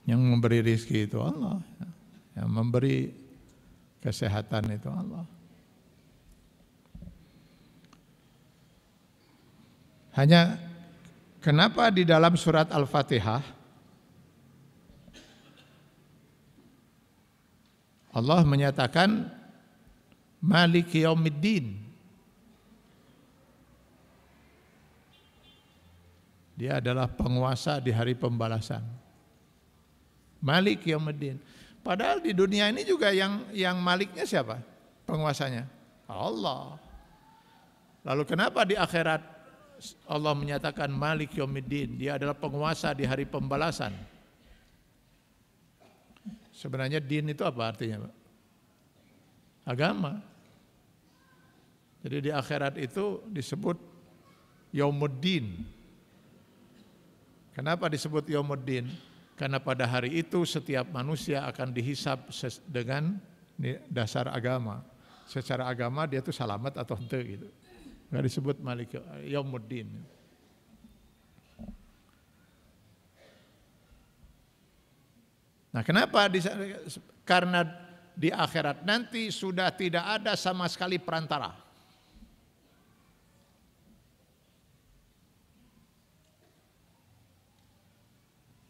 Yang memberi rezeki itu Allah. Yang memberi kesehatan itu Allah. Hanya kenapa di dalam surat Al-Fatihah Allah menyatakan Maliki Yaumiddin. Dia adalah penguasa di hari pembalasan. Malik Yaumiddin. Padahal di dunia ini juga yang maliknya siapa? Penguasanya Allah. Lalu kenapa di akhirat Allah menyatakan Malik Yaumiddin? Dia adalah penguasa di hari pembalasan. Sebenarnya din itu apa artinya, Pak? Agama. Jadi di akhirat itu disebut Yaumuddin. Kenapa disebut Yaumuddin? Karena pada hari itu setiap manusia akan dihisab dengan dasar agama. Secara agama dia itu selamat atau tidak gitu. Nggak disebut Malik Yaumuddin. Nah kenapa? Karena di akhirat nanti sudah tidak ada sama sekali perantara.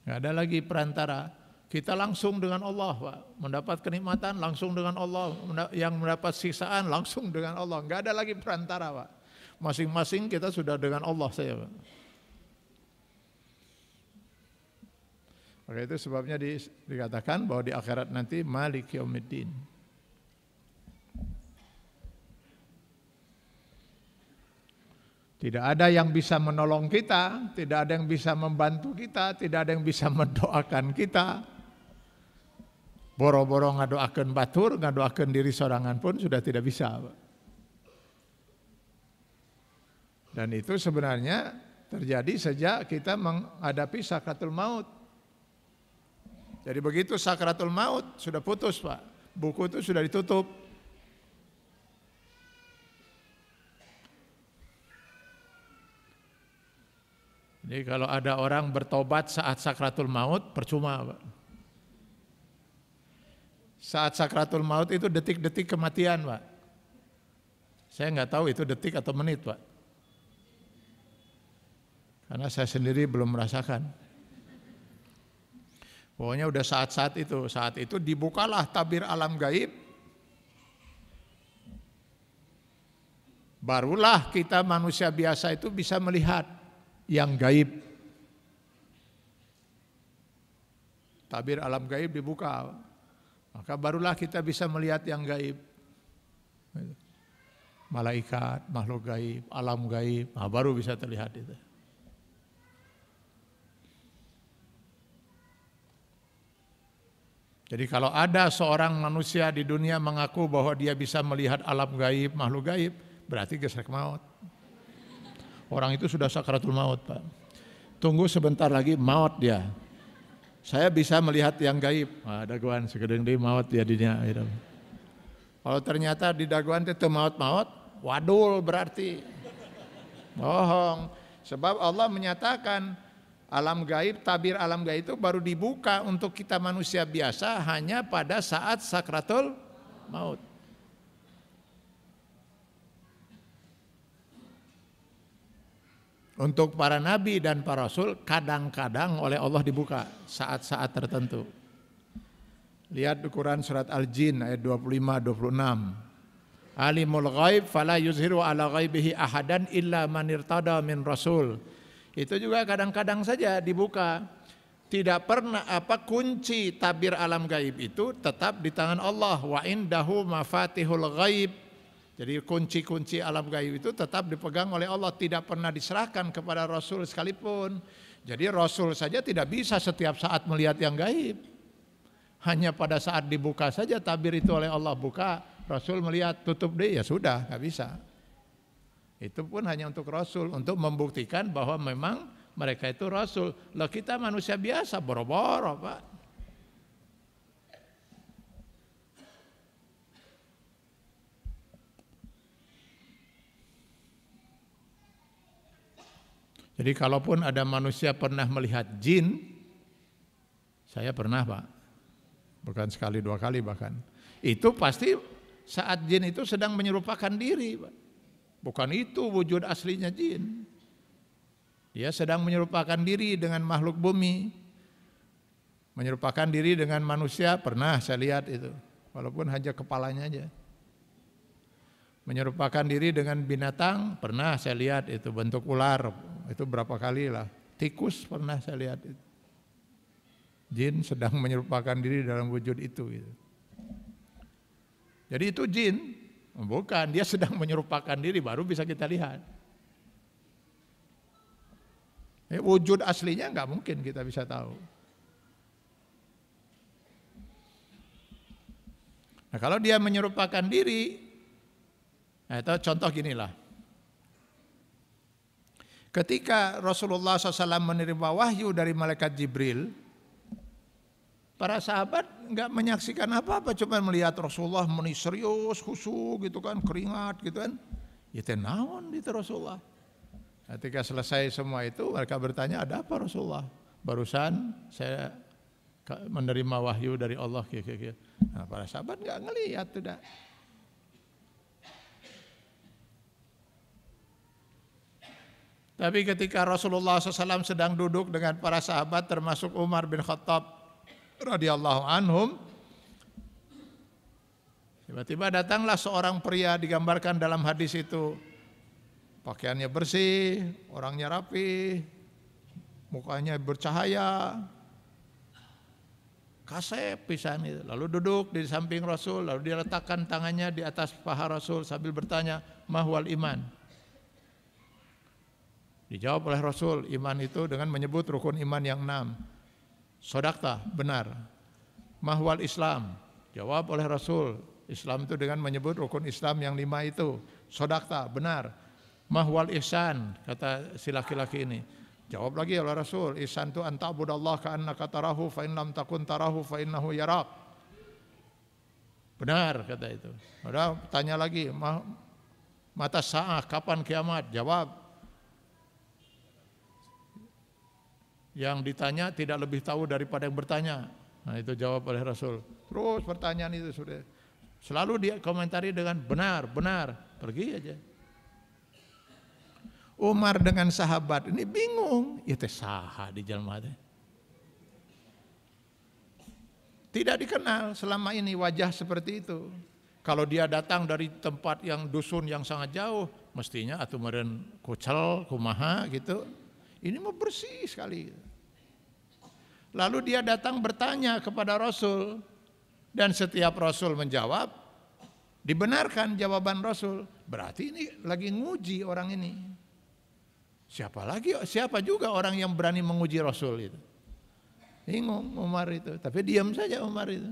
Nggak ada lagi perantara. Kita langsung dengan Allah, Pak. Mendapat kenikmatan langsung dengan Allah. Yang mendapat siksaan langsung dengan Allah. Nggak ada lagi perantara, Pak. Masing-masing kita sudah dengan Allah saja, Pak. Maka itu sebabnya dikatakan bahwa di akhirat nanti Malik Yaumiddin. Tidak ada yang bisa menolong kita, tidak ada yang bisa membantu kita, tidak ada yang bisa mendoakan kita. Boro-boro ngadoakeun batur, ngadoakeun diri sorangan pun sudah tidak bisa. Dan itu sebenarnya terjadi sejak kita menghadapi sakratul maut. Jadi begitu sakratul maut sudah putus, Pak. Buku itu sudah ditutup. Jadi kalau ada orang bertobat saat sakratul maut, percuma, Pak. Saat sakratul maut itu detik-detik kematian, Pak. Saya nggak tahu itu detik atau menit, Pak. Karena saya sendiri belum merasakan. Pokoknya udah saat itu dibukalah tabir alam gaib. Barulah kita manusia biasa itu bisa melihat yang gaib. Tabir alam gaib dibuka. Maka barulah kita bisa melihat yang gaib. Malaikat, makhluk gaib, alam gaib, nah baru bisa terlihat itu. Jadi kalau ada seorang manusia di dunia mengaku bahwa dia bisa melihat alam gaib, makhluk gaib, berarti gesrek maut. Orang itu sudah sakratul maut, Pak. Tunggu sebentar lagi maut dia. Saya bisa melihat yang gaib. Nah, daguan segedeng di maut dia dinya. Gitu. Kalau ternyata di daguan itu maut-maut, wadul berarti. Bohong. Sebab Allah menyatakan alam gaib, tabir alam gaib itu baru dibuka untuk kita manusia biasa hanya pada saat sakratul maut. Untuk para nabi dan para rasul kadang-kadang oleh Allah dibuka saat-saat tertentu. Lihat di Quran surat Al-Jin ayat 25-26. Alimul ghaib fala yuzhiru ala ghaibihi ahadan illa man irtada min rasul. Itu juga kadang-kadang saja dibuka. Tidak pernah kunci tabir alam gaib itu tetap di tangan Allah. Wa indahu mafatihul ghaib. Jadi kunci-kunci alam gaib itu tetap dipegang oleh Allah, tidak pernah diserahkan kepada Rasul sekalipun. Jadi Rasul saja tidak bisa setiap saat melihat yang gaib. Hanya pada saat dibuka saja tabir itu oleh Allah, buka, Rasul melihat, tutup deh, ya sudah, nggak bisa. Itu pun hanya untuk Rasul, untuk membuktikan bahwa memang mereka itu Rasul. Lah kita manusia biasa, boro-boro Pak. Jadi kalaupun ada manusia pernah melihat jin, saya pernah Pak, bukan sekali dua kali bahkan, itu pasti saat jin itu sedang menyerupakan diri Pak. Bukan itu wujud aslinya jin. Dia sedang menyerupakan diri dengan makhluk bumi, menyerupakan diri dengan manusia, pernah saya lihat itu, walaupun hanya kepalanya aja. Menyerupakan diri dengan binatang, pernah saya lihat itu, bentuk ular, itu berapa kali lah. Tikus pernah saya lihat itu. Jin sedang menyerupakan diri dalam wujud itu gitu. Jadi itu jin, bukan, dia sedang menyerupakan diri, baru bisa kita lihat. Wujud aslinya nggak mungkin kita bisa tahu. Nah kalau dia menyerupakan diri, atau contoh ginilah, ketika Rasulullah SAW menerima wahyu dari malaikat Jibril, para sahabat nggak menyaksikan apa-apa, cuma melihat Rasulullah meni serius, khusyuk gitu kan, keringat gitu kan, ya tenawan itu Rasulullah. Ketika selesai semua itu, mereka bertanya, ada apa Rasulullah? Barusan saya menerima wahyu dari Allah. Nah, para sahabat nggak ngelihat sudah. Tapi ketika Rasulullah SAW sedang duduk dengan para sahabat, termasuk Umar bin Khattab radhiyallahu anhum, tiba-tiba datanglah seorang pria digambarkan dalam hadis itu. Pakaiannya bersih, orangnya rapi, mukanya bercahaya, kasep pisan itu. Lalu duduk di samping Rasul, lalu dia letakkan tangannya di atas paha Rasul sambil bertanya, mahwal iman. Dijawab oleh Rasul, iman itu dengan menyebut rukun iman yang 6. Sodakta, benar. Mahwal Islam, jawab oleh Rasul, Islam itu dengan menyebut rukun Islam yang 5 itu. Sodakta, benar. Mahwal ihsan, kata si laki-laki ini. Jawab lagi oleh Rasul, ihsan itu anta'budallah ka'annaka tarahu fa in lam takun tarahu fa innahu yarak. Benar kata itu. Udah tanya lagi, mata sa'ah, kapan kiamat? Jawab. Yang ditanya tidak lebih tahu daripada yang bertanya. Nah itu jawab oleh Rasul. Terus pertanyaan itu sudah selalu dia komentari dengan benar, benar. Pergi aja. Umar dengan sahabat ini bingung, itu saha di jelma teh. Tidak dikenal selama ini wajah seperti itu. Kalau dia datang dari tempat yang dusun yang sangat jauh, mestinya atuh meureun kucel, kumaha gitu. Ini mau bersih sekali. Lalu dia datang bertanya kepada Rasul, dan setiap Rasul menjawab, dibenarkan jawaban Rasul. Berarti ini lagi nguji orang ini. Siapa juga orang yang berani menguji Rasul itu. Bingung Umar itu, tapi diam saja Umar itu.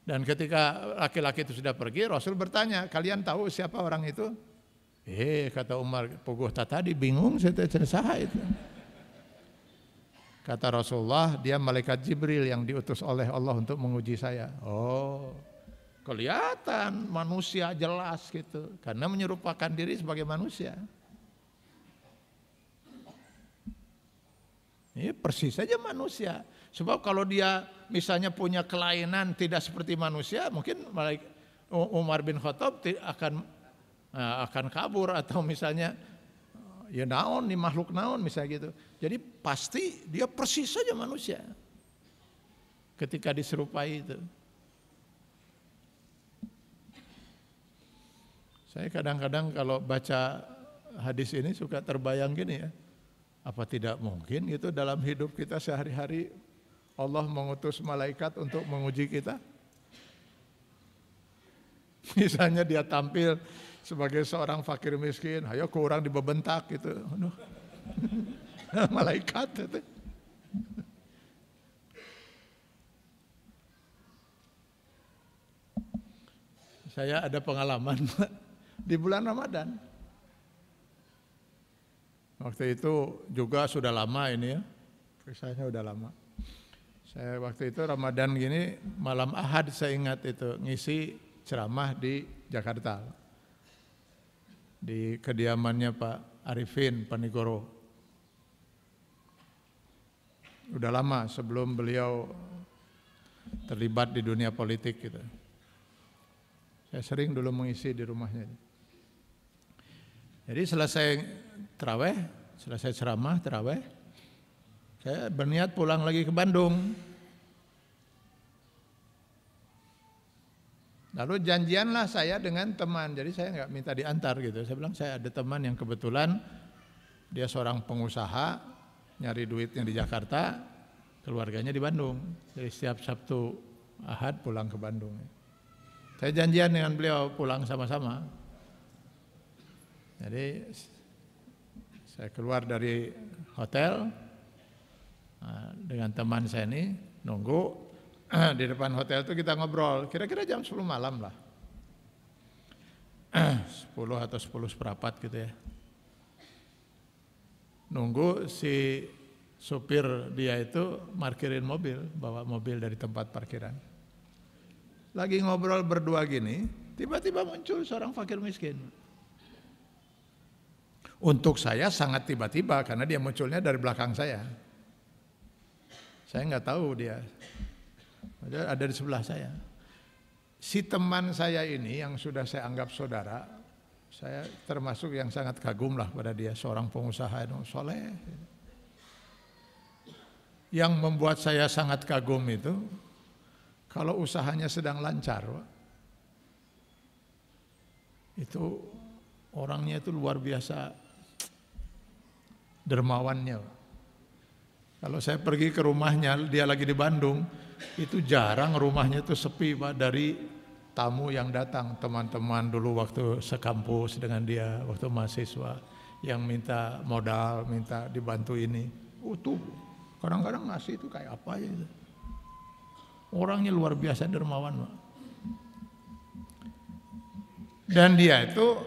Dan ketika laki-laki itu sudah pergi, Rasul bertanya, kalian tahu siapa orang itu? Kata Umar, puguh tadi bingung saya saha itu. Kata Rasulullah, dia malaikat Jibril yang diutus oleh Allah untuk menguji saya. Oh, kelihatan manusia jelas gitu, karena menyerupakan diri sebagai manusia. Ini persis saja manusia. Sebab kalau dia misalnya punya kelainan tidak seperti manusia, mungkin Umar bin Khattab akan kabur, atau misalnya ya naon nih makhluk naon misalnya gitu. Jadi pasti dia persis saja manusia ketika diserupai itu. Saya kadang-kadang kalau baca hadis ini suka terbayang gini ya, apa tidak mungkin itu dalam hidup kita sehari-hari Allah mengutus malaikat untuk menguji kita? Misalnya dia tampil sebagai seorang fakir miskin, ayo ke orang dibebentak gitu. Aduh. Malaikat itu. Saya ada pengalaman di bulan Ramadan. Waktu itu juga sudah lama ini ya, kisahnya udah lama. Saya waktu itu Ramadan gini, malam Ahad saya ingat itu, ngisi ceramah di Jakarta. Di kediamannya Pak Arifin Panigoro. Udah lama sebelum beliau terlibat di dunia politik gitu. Saya sering dulu mengisi di rumahnya. Jadi selesai terawih, selesai ceramah terawih, saya berniat pulang lagi ke Bandung. Lalu janjianlah saya dengan teman, jadi saya nggak minta diantar gitu. Saya bilang saya ada teman yang kebetulan dia seorang pengusaha, nyari duitnya di Jakarta, keluarganya di Bandung. Jadi setiap Sabtu Ahad pulang ke Bandung. Saya janjian dengan beliau pulang sama-sama. Jadi saya keluar dari hotel dengan teman saya ini, nunggu di depan hotel itu kita ngobrol, kira-kira jam 10 malam lah. 10 atau 10 seperempat gitu ya. Nunggu si supir dia itu parkirin mobil, bawa mobil dari tempat parkiran. Lagi ngobrol berdua gini, tiba-tiba muncul seorang fakir miskin. Untuk saya sangat tiba-tiba karena dia munculnya dari belakang saya. Saya nggak tahu dia ada di sebelah saya. Si teman saya ini yang sudah saya anggap saudara, saya termasuk yang sangat kagum lah pada dia, seorang pengusaha yang soleh. Yang membuat saya sangat kagum itu kalau usahanya sedang lancar, itu orangnya itu luar biasa dermawannya. Kalau saya pergi ke rumahnya, dia lagi di Bandung, itu jarang rumahnya itu sepi Pak, dari tamu yang datang, teman-teman dulu waktu sekampus dengan dia, waktu mahasiswa yang minta modal, minta dibantu ini. Tuh kadang-kadang ngasih itu kayak apa ya itu. Orangnya luar biasa dermawan Pak. Dan dia itu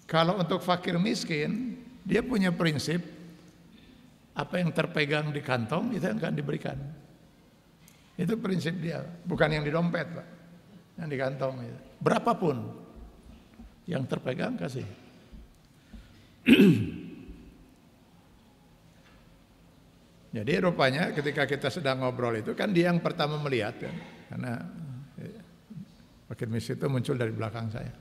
kalau untuk fakir miskin, dia punya prinsip apa yang terpegang di kantong itu yang akan diberikan. Itu prinsip dia, bukan yang di dompet Pak, yang di kantong itu. Berapapun yang terpegang kasih. Jadi rupanya ketika kita sedang ngobrol itu kan dia yang pertama melihat kan, karena fakir miskin itu muncul dari belakang saya.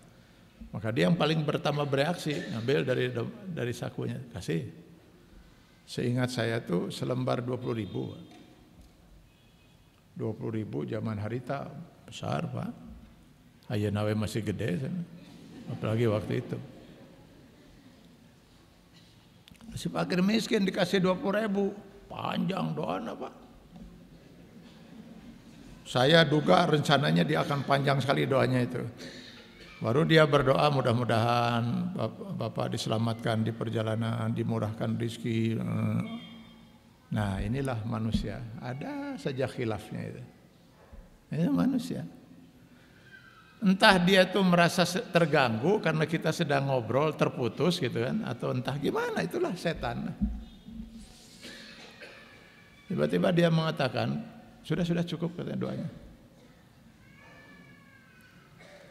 Maka dia yang paling pertama bereaksi, ngambil dari sakunya, kasih. Seingat saya tuh selembar 20.000. 20.000 zaman harita besar Pak. Ayeuna we masih gede, apalagi waktu itu. Si fakir miskin dikasih 20.000. Panjang doanya Pak. Saya duga rencananya dia akan panjang sekali doanya itu. Baru dia berdoa mudah-mudahan Bapak diselamatkan di perjalanan, dimurahkan rezeki. Nah inilah manusia, ada saja khilafnya itu. Ini manusia. Entah dia tuh merasa terganggu karena kita sedang ngobrol terputus gitu kan, atau entah gimana, itulah setan. Tiba-tiba dia mengatakan, sudah cukup katanya doanya.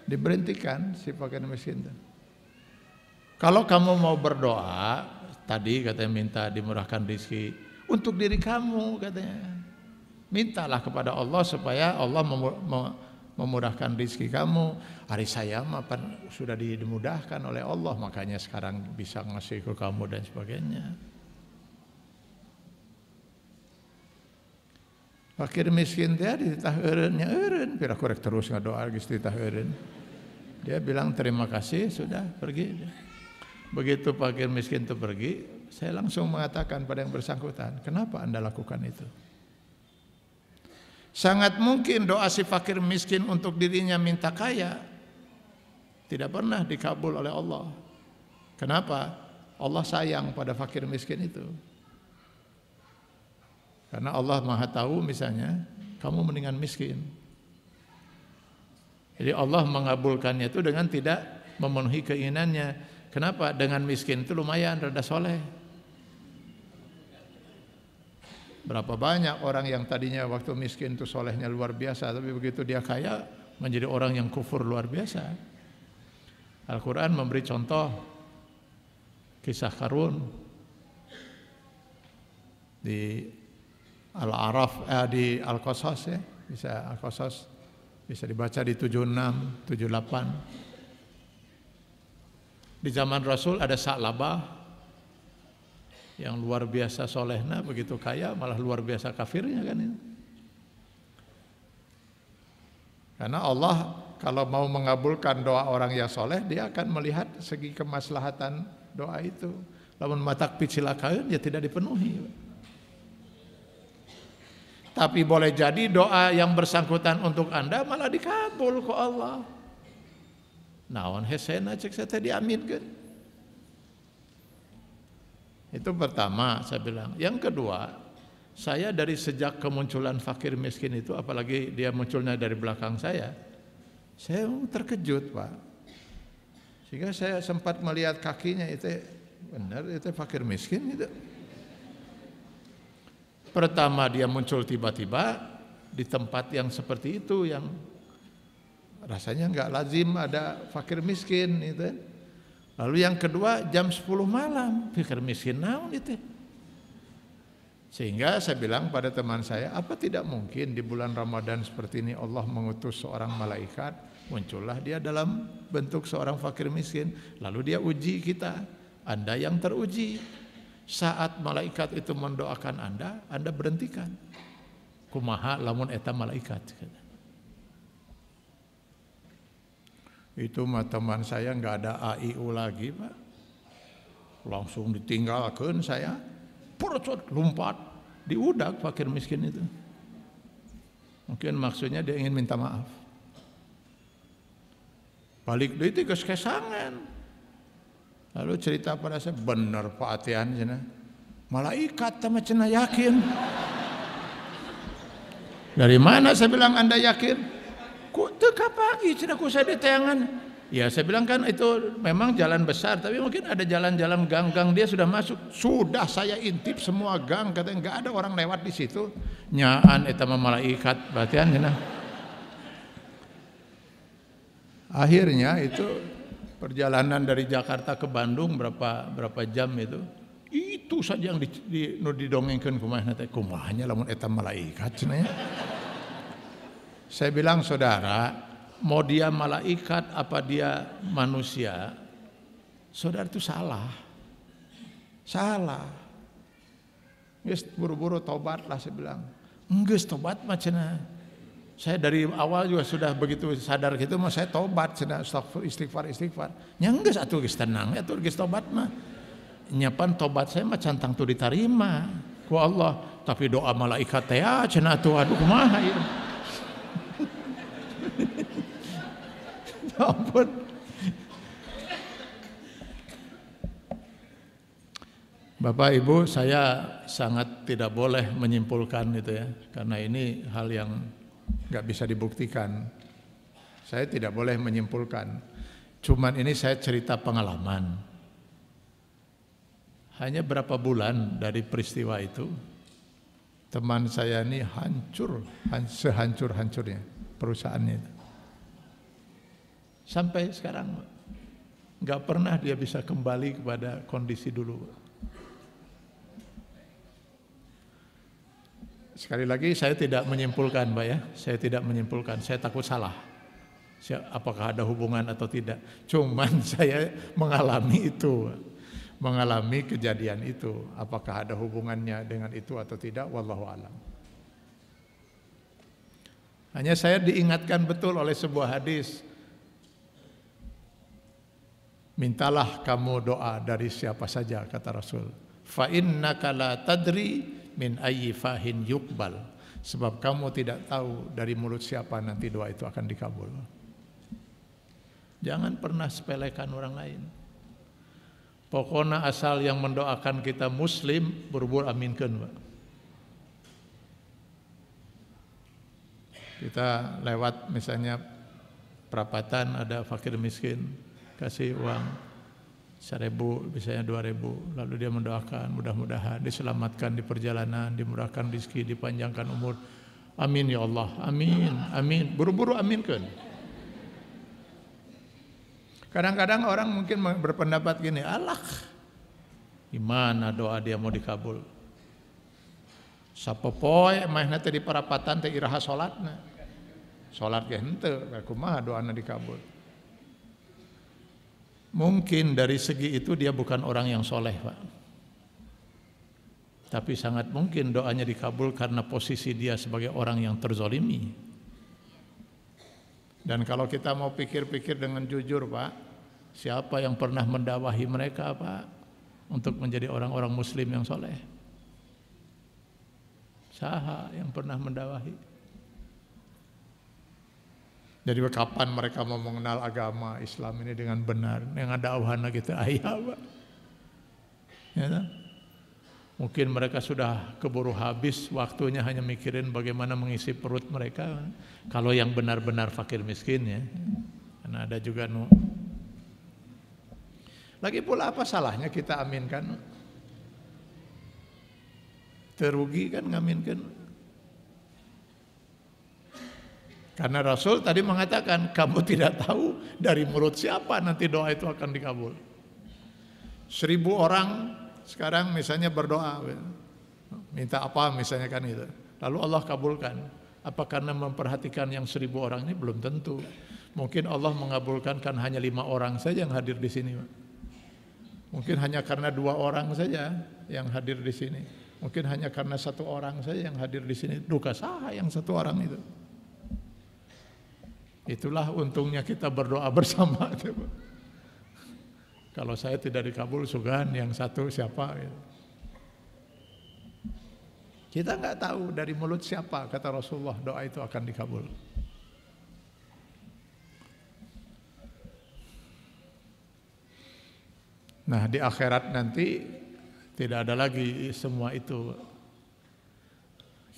Diberhentikan si fakir miskin itu. Kalau kamu mau berdoa, tadi katanya minta dimurahkan rezeki untuk diri kamu katanya. Mintalah kepada Allah supaya Allah memudahkan rezeki kamu. Hari saya mah sudah dimudahkan oleh Allah, makanya sekarang bisa ngasih ke kamu dan sebagainya. Fakir miskin dia dititah eureunnya eureun, pira korek terus ngadoa geus dititah eureun. Dia bilang terima kasih, sudah pergi. Begitu fakir miskin itu pergi, saya langsung mengatakan pada yang bersangkutan, kenapa Anda lakukan itu? Sangat mungkin doa si fakir miskin untuk dirinya minta kaya tidak pernah dikabul oleh Allah. Kenapa? Allah sayang pada fakir miskin itu. Karena Allah Maha tahu misalnya kamu mendingan miskin. Jadi Allah mengabulkannya itu dengan tidak memenuhi keinginannya. Kenapa? Dengan miskin itu lumayan rada soleh. Berapa banyak orang yang tadinya waktu miskin itu solehnya luar biasa, tapi begitu dia kaya menjadi orang yang kufur luar biasa. Al-Quran memberi contoh kisah Qarun di Al-A'raf, di Al-Qasas ya, bisa Al-Qasas bisa dibaca di 76, 78. Di zaman Rasul ada Sa'labah yang luar biasa solehna, begitu kaya malah luar biasa kafirnya kan ini. Karena Allah kalau mau mengabulkan doa orang yang soleh, dia akan melihat segi kemaslahatan doa itu. Lamun matak picilakaeun ya tidak dipenuhi. Tapi boleh jadi doa yang bersangkutan untuk Anda malah dikabul ke Allah. Naon hesena cek saya tadi diaminkeun. Itu pertama saya bilang. Yang kedua, saya dari sejak kemunculan fakir miskin itu, apalagi dia munculnya dari belakang saya terkejut Pak. Sehingga saya sempat melihat kakinya itu benar itu fakir miskin itu. Pertama dia muncul tiba-tiba di tempat yang seperti itu yang rasanya enggak lazim ada fakir miskin itu. Lalu yang kedua jam 10 malam, fakir miskin naon itu. Sehingga saya bilang pada teman saya, apa tidak mungkin di bulan Ramadan seperti ini Allah mengutus seorang malaikat, muncullah dia dalam bentuk seorang fakir miskin, lalu dia uji kita. Anda yang teruji. Saat malaikat itu mendoakan Anda berhentikan. Kumaha lamun eta malaikat. Itu mah teman saya nggak ada AIU lagi Pak, langsung ditinggalkan saya, percot lompat diudak fakir miskin itu. Mungkin maksudnya dia ingin minta maaf. Balik deui teh geus kesangan. Lalu cerita pada saya, bener Pak Atian cenah. Malaikat teh cenah yakin. Dari mana saya bilang Anda yakin? Ku teka pagi cenah ku saya di tayangan. Ya saya bilang kan itu memang jalan besar, tapi mungkin ada jalan-jalan gang-gang dia sudah masuk. Sudah saya intip semua gang, katanya enggak ada orang lewat di situ. Nyaan eta mah malaikat batian cenah. Akhirnya itu perjalanan dari Jakarta ke Bandung berapa jam itu. Itu saja yang didongengkeun kumaha teh. Kumahanya lamun eta malaikat cenah ya. Saya bilang saudara, mau dia malaikat apa dia manusia, saudara itu salah. Salah. Geus buru-buru tobatlah saya bilang. Geus tobat mah cenah. Saya dari awal juga sudah begitu sadar gitu mah saya tobat cenah istighfar. Nya geus atuh geus tenang atuh geus tobat mah. Nyapan tobat saya mah cantang tuh diterima ku Allah, tapi doa malaikat teh cenah atuh aduh kumaha ieu. Ampun. Bapak Ibu, saya sangat tidak boleh menyimpulkan itu ya, karena ini hal yang nggak bisa dibuktikan. Saya tidak boleh menyimpulkan. Cuman ini saya cerita pengalaman. Hanya berapa bulan dari peristiwa itu, teman saya ini hancur, sehancur-hancurnya perusahaannya itu. Sampai sekarang nggak pernah dia bisa kembali kepada kondisi dulu. Sekali lagi saya tidak menyimpulkan, Pak ya. Saya tidak menyimpulkan, saya takut salah. Apakah ada hubungan atau tidak. Cuman saya mengalami itu. Mengalami kejadian itu. Apakah ada hubungannya dengan itu atau tidak, wallahu alam. Hanya saya diingatkan betul oleh sebuah hadis. Mintalah kamu doa dari siapa saja, kata Rasul. Fa innaka la tadri min ayyi fahin yuqbal. Sebab kamu tidak tahu dari mulut siapa nanti doa itu akan dikabul. Jangan pernah sepelekan orang lain. Pokoknya asal yang mendoakan kita muslim, buru-buru aminkan, Pak. Kita lewat misalnya perapatan ada fakir miskin, kasih uang 1.000, misalnya 2.000, lalu dia mendoakan mudah-mudahan diselamatkan di perjalanan, dimurahkan rezeki, dipanjangkan umur. Amin ya Allah, amin, amin. Buru-buru aminkan. Kadang-kadang orang mungkin berpendapat gini, alah, gimana doa dia mau dikabul? Sapopoe mahna teh di perapatan teh iraha salatna. Salat ge henteu, kumaha doana dikabul. Mungkin dari segi itu dia bukan orang yang soleh, Pak. Tapi sangat mungkin doanya dikabul karena posisi dia sebagai orang yang terzolimi. Dan kalau kita mau pikir-pikir dengan jujur, Pak, siapa yang pernah mendakwahi mereka, Pak, untuk menjadi orang-orang muslim yang soleh? Saha yang pernah mendakwahi? Jadi kapan mereka mau mengenal agama Islam ini dengan benar? Yang ada awhana kita ayah, Pak. Ya, tak? Mungkin mereka sudah keburu habis waktunya hanya mikirin bagaimana mengisi perut mereka. Kalau yang benar-benar fakir miskin ya. Karena ada juga lagi pula apa salahnya kita aminkan? Terugi kan ngaminkan. Karena Rasul tadi mengatakan kamu tidak tahu dari mulut siapa nanti doa itu akan dikabul. 1.000 orang sekarang misalnya berdoa, minta apa misalnya kan itu. Lalu Allah kabulkan. Apa karena memperhatikan yang 1.000 orang ini? Belum tentu. Mungkin Allah mengabulkan kan hanya 5 orang saja yang hadir di sini. Mungkin hanya karena 2 orang saja yang hadir di sini. Mungkin hanya karena 1 orang saja yang hadir di sini. Duka saha yang 1 orang itu. Itulah untungnya kita berdoa bersama. Kalau saya tidak dikabul, sugan yang satu siapa? Kita nggak tahu dari mulut siapa, kata Rasulullah, doa itu akan dikabul. Nah, di akhirat nanti tidak ada lagi semua itu.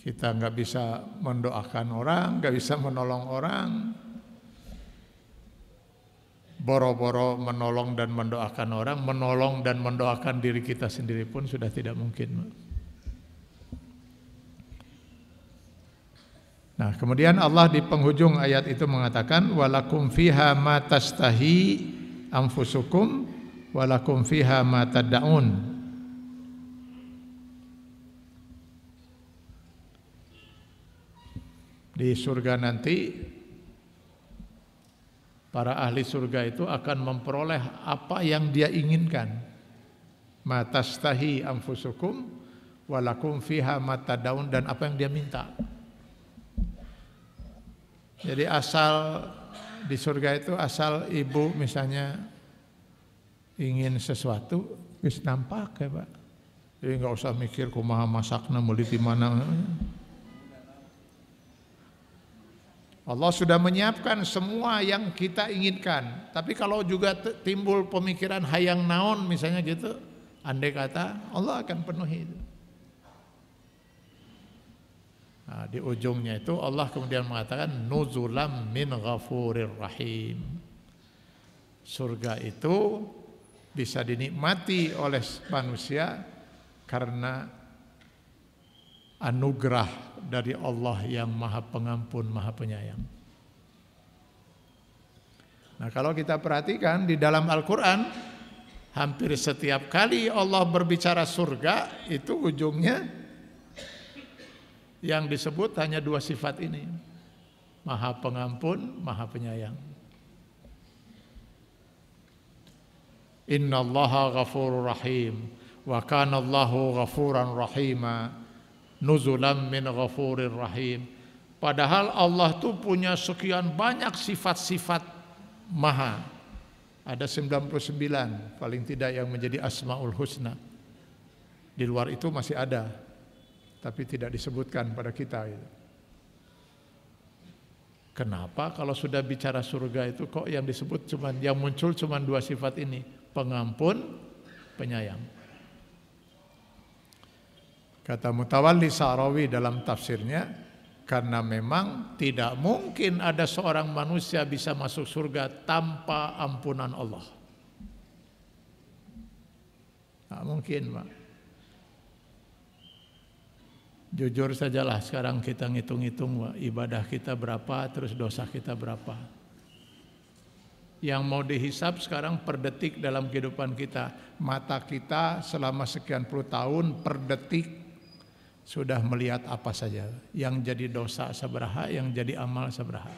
Kita nggak bisa mendoakan orang, nggak bisa menolong orang. Boro-boro menolong dan mendoakan orang, menolong dan mendoakan diri kita sendiri pun sudah tidak mungkin. Nah, kemudian Allah di penghujung ayat itu mengatakan walakum fiha ma tastahi anfusukum walakum fiha ma tad'un. Di surga nanti para ahli surga itu akan memperoleh apa yang dia inginkan. Ma tastahi anfusukum walakum fiha ma tad'un, dan apa yang dia minta. Jadi asal di surga itu asal ibu misalnya ingin sesuatu, wis nampak ya Pak. Jadi nggak usah mikir kumaha masakna meuli di mana. Allah sudah menyiapkan semua yang kita inginkan. Tapi kalau juga timbul pemikiran hayang naon misalnya gitu, andai kata Allah akan penuhi itu. Nah, di ujungnya itu Allah kemudian mengatakan nuzulam min ghafurir rahim. Surga itu bisa dinikmati oleh manusia karena anugerah dari Allah yang Maha Pengampun, Maha Penyayang. Nah, kalau kita perhatikan di dalam Al-Quran, hampir setiap kali Allah berbicara surga itu ujungnya Yang disebut hanya dua sifat ini. Maha pengampun, maha penyayang. Innallaha ghafurur rahim wa kana Allahu ghafuran rahima nuzulan min ghafurir rahim. Padahal Allah tuh punya sekian banyak sifat-sifat maha. Ada 99 paling tidak yang menjadi Asmaul Husna. Di luar itu masih ada, tapi tidak disebutkan pada kita. Kenapa kalau sudah bicara surga itu kok yang disebut yang muncul cuma dua sifat ini, pengampun, penyayang. Kata Mutawalli Sa'rawi dalam tafsirnya, karena memang tidak mungkin ada seorang manusia bisa masuk surga tanpa ampunan Allah. Tidak mungkin, Pak. Jujur sajalah sekarang kita ngitung-ngitung ibadah kita berapa, terus dosa kita berapa. Yang mau dihisap sekarang per detik dalam kehidupan kita. Mata kita selama sekian puluh tahun per detik sudah melihat apa saja. Yang jadi dosa sabaraha, yang jadi amal sabaraha.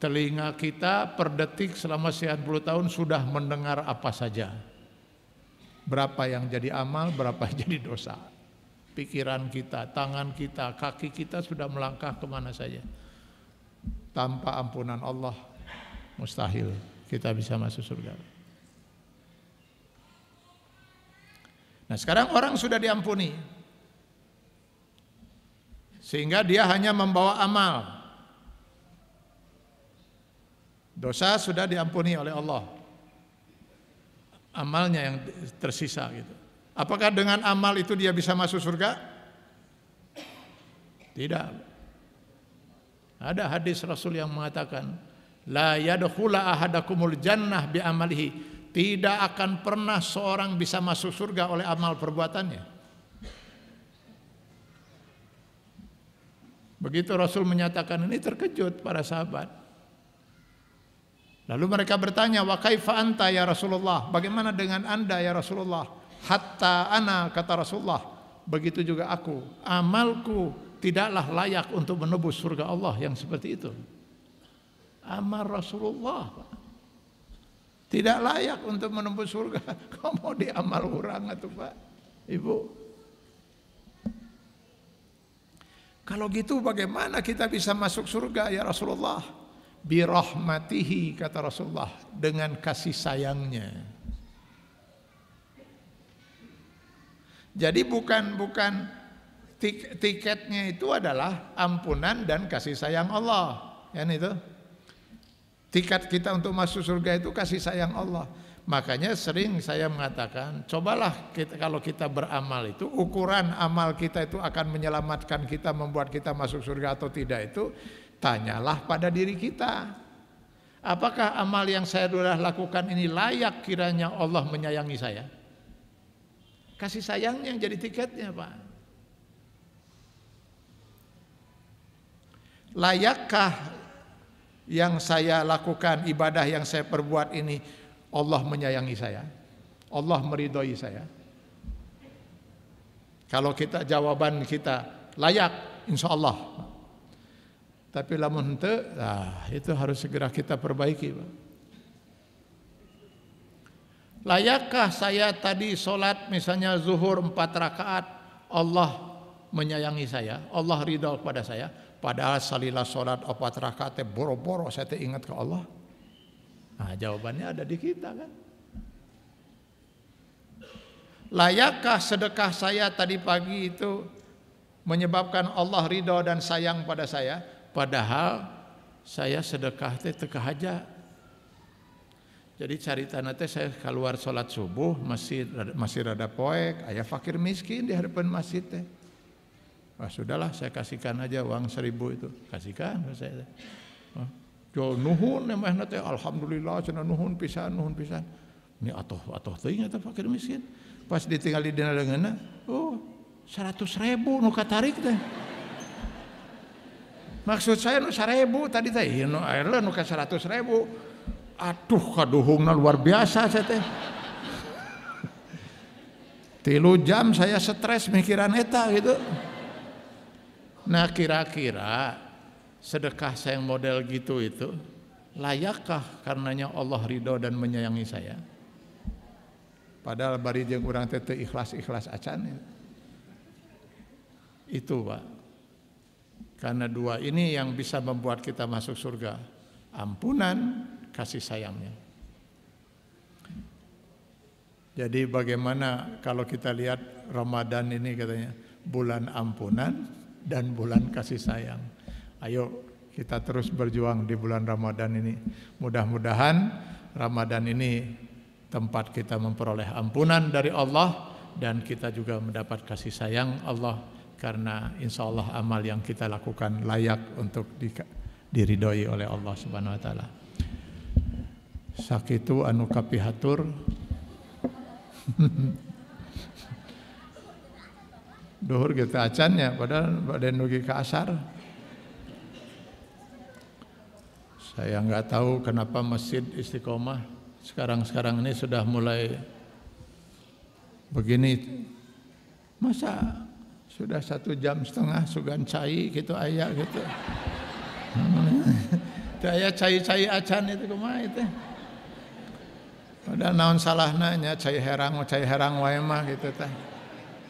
Telinga kita per detik selama sekian puluh tahun sudah mendengar apa saja. Berapa yang jadi amal, berapa yang jadi dosa. Pikiran kita, tangan kita, kaki kita sudah melangkah kemana saja. Tanpa ampunan Allah, mustahil kita bisa masuk surga. Nah sekarang orang sudah diampuni. Sehingga dia hanya membawa amal. Dosa sudah diampuni oleh Allah. Amalnya yang tersisa gitu. Apakah dengan amal itu dia bisa masuk surga? Tidak. Ada hadis Rasul yang mengatakan, la yadkhula ahadakumul jannah bi amalihi. Tidak akan pernah seorang bisa masuk surga oleh amal perbuatannya. Begitu Rasul menyatakan ini, terkejut para sahabat. Lalu mereka bertanya, wa kaifa anta ya Rasulullah? Bagaimana dengan anda ya Rasulullah? Hatta ana, kata Rasulullah, begitu juga aku. Amalku tidaklah layak untuk menebus surga Allah yang seperti itu. Amal Rasulullah tidak layak untuk menembus surga. Kau mau diamal orang atau Pak? Ibu. Kalau gitu bagaimana kita bisa masuk surga ya Rasulullah? Birahmatihi, kata Rasulullah, dengan kasih sayangnya. Jadi bukan tiketnya itu adalah ampunan dan kasih sayang Allah. Kan itu? Tiket kita untuk masuk surga itu kasih sayang Allah. Makanya sering saya mengatakan, cobalah kita, kalau kita beramal itu, ukuran amal kita itu akan menyelamatkan kita, membuat kita masuk surga atau tidak itu, tanyalah pada diri kita. Apakah amal yang saya sudah lakukan ini layak kiranya Allah menyayangi saya? Kasih sayangnya yang jadi tiketnya, Pak. Layakkah yang saya lakukan, ibadah yang saya perbuat ini, Allah menyayangi saya? Allah meridhoi saya? Kalau kita jawaban kita layak, insya Allah. Tapi lamun henteu, itu harus segera kita perbaiki, Pak. Layakkah saya tadi sholat misalnya zuhur 4 rakaat, Allah menyayangi saya, Allah ridha kepada saya, padahal salilah sholat 4 rakaat boro-boro saya ingat ke Allah? Nah, jawabannya ada di kita kan. Layakkah sedekah saya tadi pagi itu menyebabkan Allah ridha dan sayang pada saya, padahal saya sedekah teh teu kahaja. Jadi caritana teh saya keluar sholat subuh masih rada poek, aya fakir miskin di hadapan masjid teh. Wah sudahlah, saya kasihkan aja uang 1.000 itu, kasihkan saya. Jo nuhun emehna teh alhamdulillah cenah nuhun pisan. Ini atoh teuing eta fakir miskin. Pas ditinggal di dina leungeunna, 100.000 nu katarik teh. Maksud saya nu 1.000 tadi teh, ieu nu ayeuna nu ka 100.000. Aduh kaduhungna luar biasa saya teh. 3 jam saya stres mikiran eta gitu. Nah kira-kira sedekah saya yang model gitu itu layakkah karenanya Allah ridho dan menyayangi saya? Padahal bari jeung urang teh teu ikhlas-ikhlas acan. Itu Pak. Karena 2 ini yang bisa membuat kita masuk surga. Ampunan, kasih sayangnya. Jadi bagaimana kalau kita lihat Ramadan ini katanya bulan ampunan dan bulan kasih sayang. Ayo kita terus berjuang di bulan Ramadan ini. Mudah-mudahan Ramadan ini tempat kita memperoleh ampunan dari Allah dan kita juga mendapat kasih sayang Allah karena insya Allah amal yang kita lakukan layak untuk diridhoi oleh Allah Subhanahu wa taala. Sakitu anu kapihatur duhur kita acannya padahal badan nugi ke asar. Saya nggak tahu kenapa Masjid Istiqomah sekarang ini sudah mulai begini. Masa sudah 1,5 jam sugan cai gitu aya gitu. Teu aya cai-cai acan itu kumaha itu. Udah naon salahna nya cai herang wae mah gitu teh.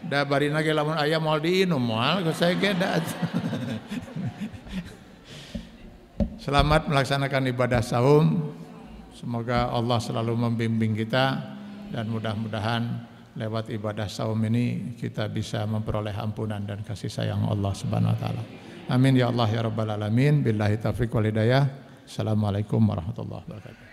Da barina ge lamun aya moal diinum moal ku saya ge da. Selamat melaksanakan ibadah saum. Semoga Allah selalu membimbing kita dan mudah-mudahan lewat ibadah saum ini kita bisa memperoleh ampunan dan kasih sayang Allah Subhanahu wa taala. Amin ya Allah ya rabbal alamin. Billahi taufiq wal hidayah. Assalamualaikum warahmatullahi wabarakatuh.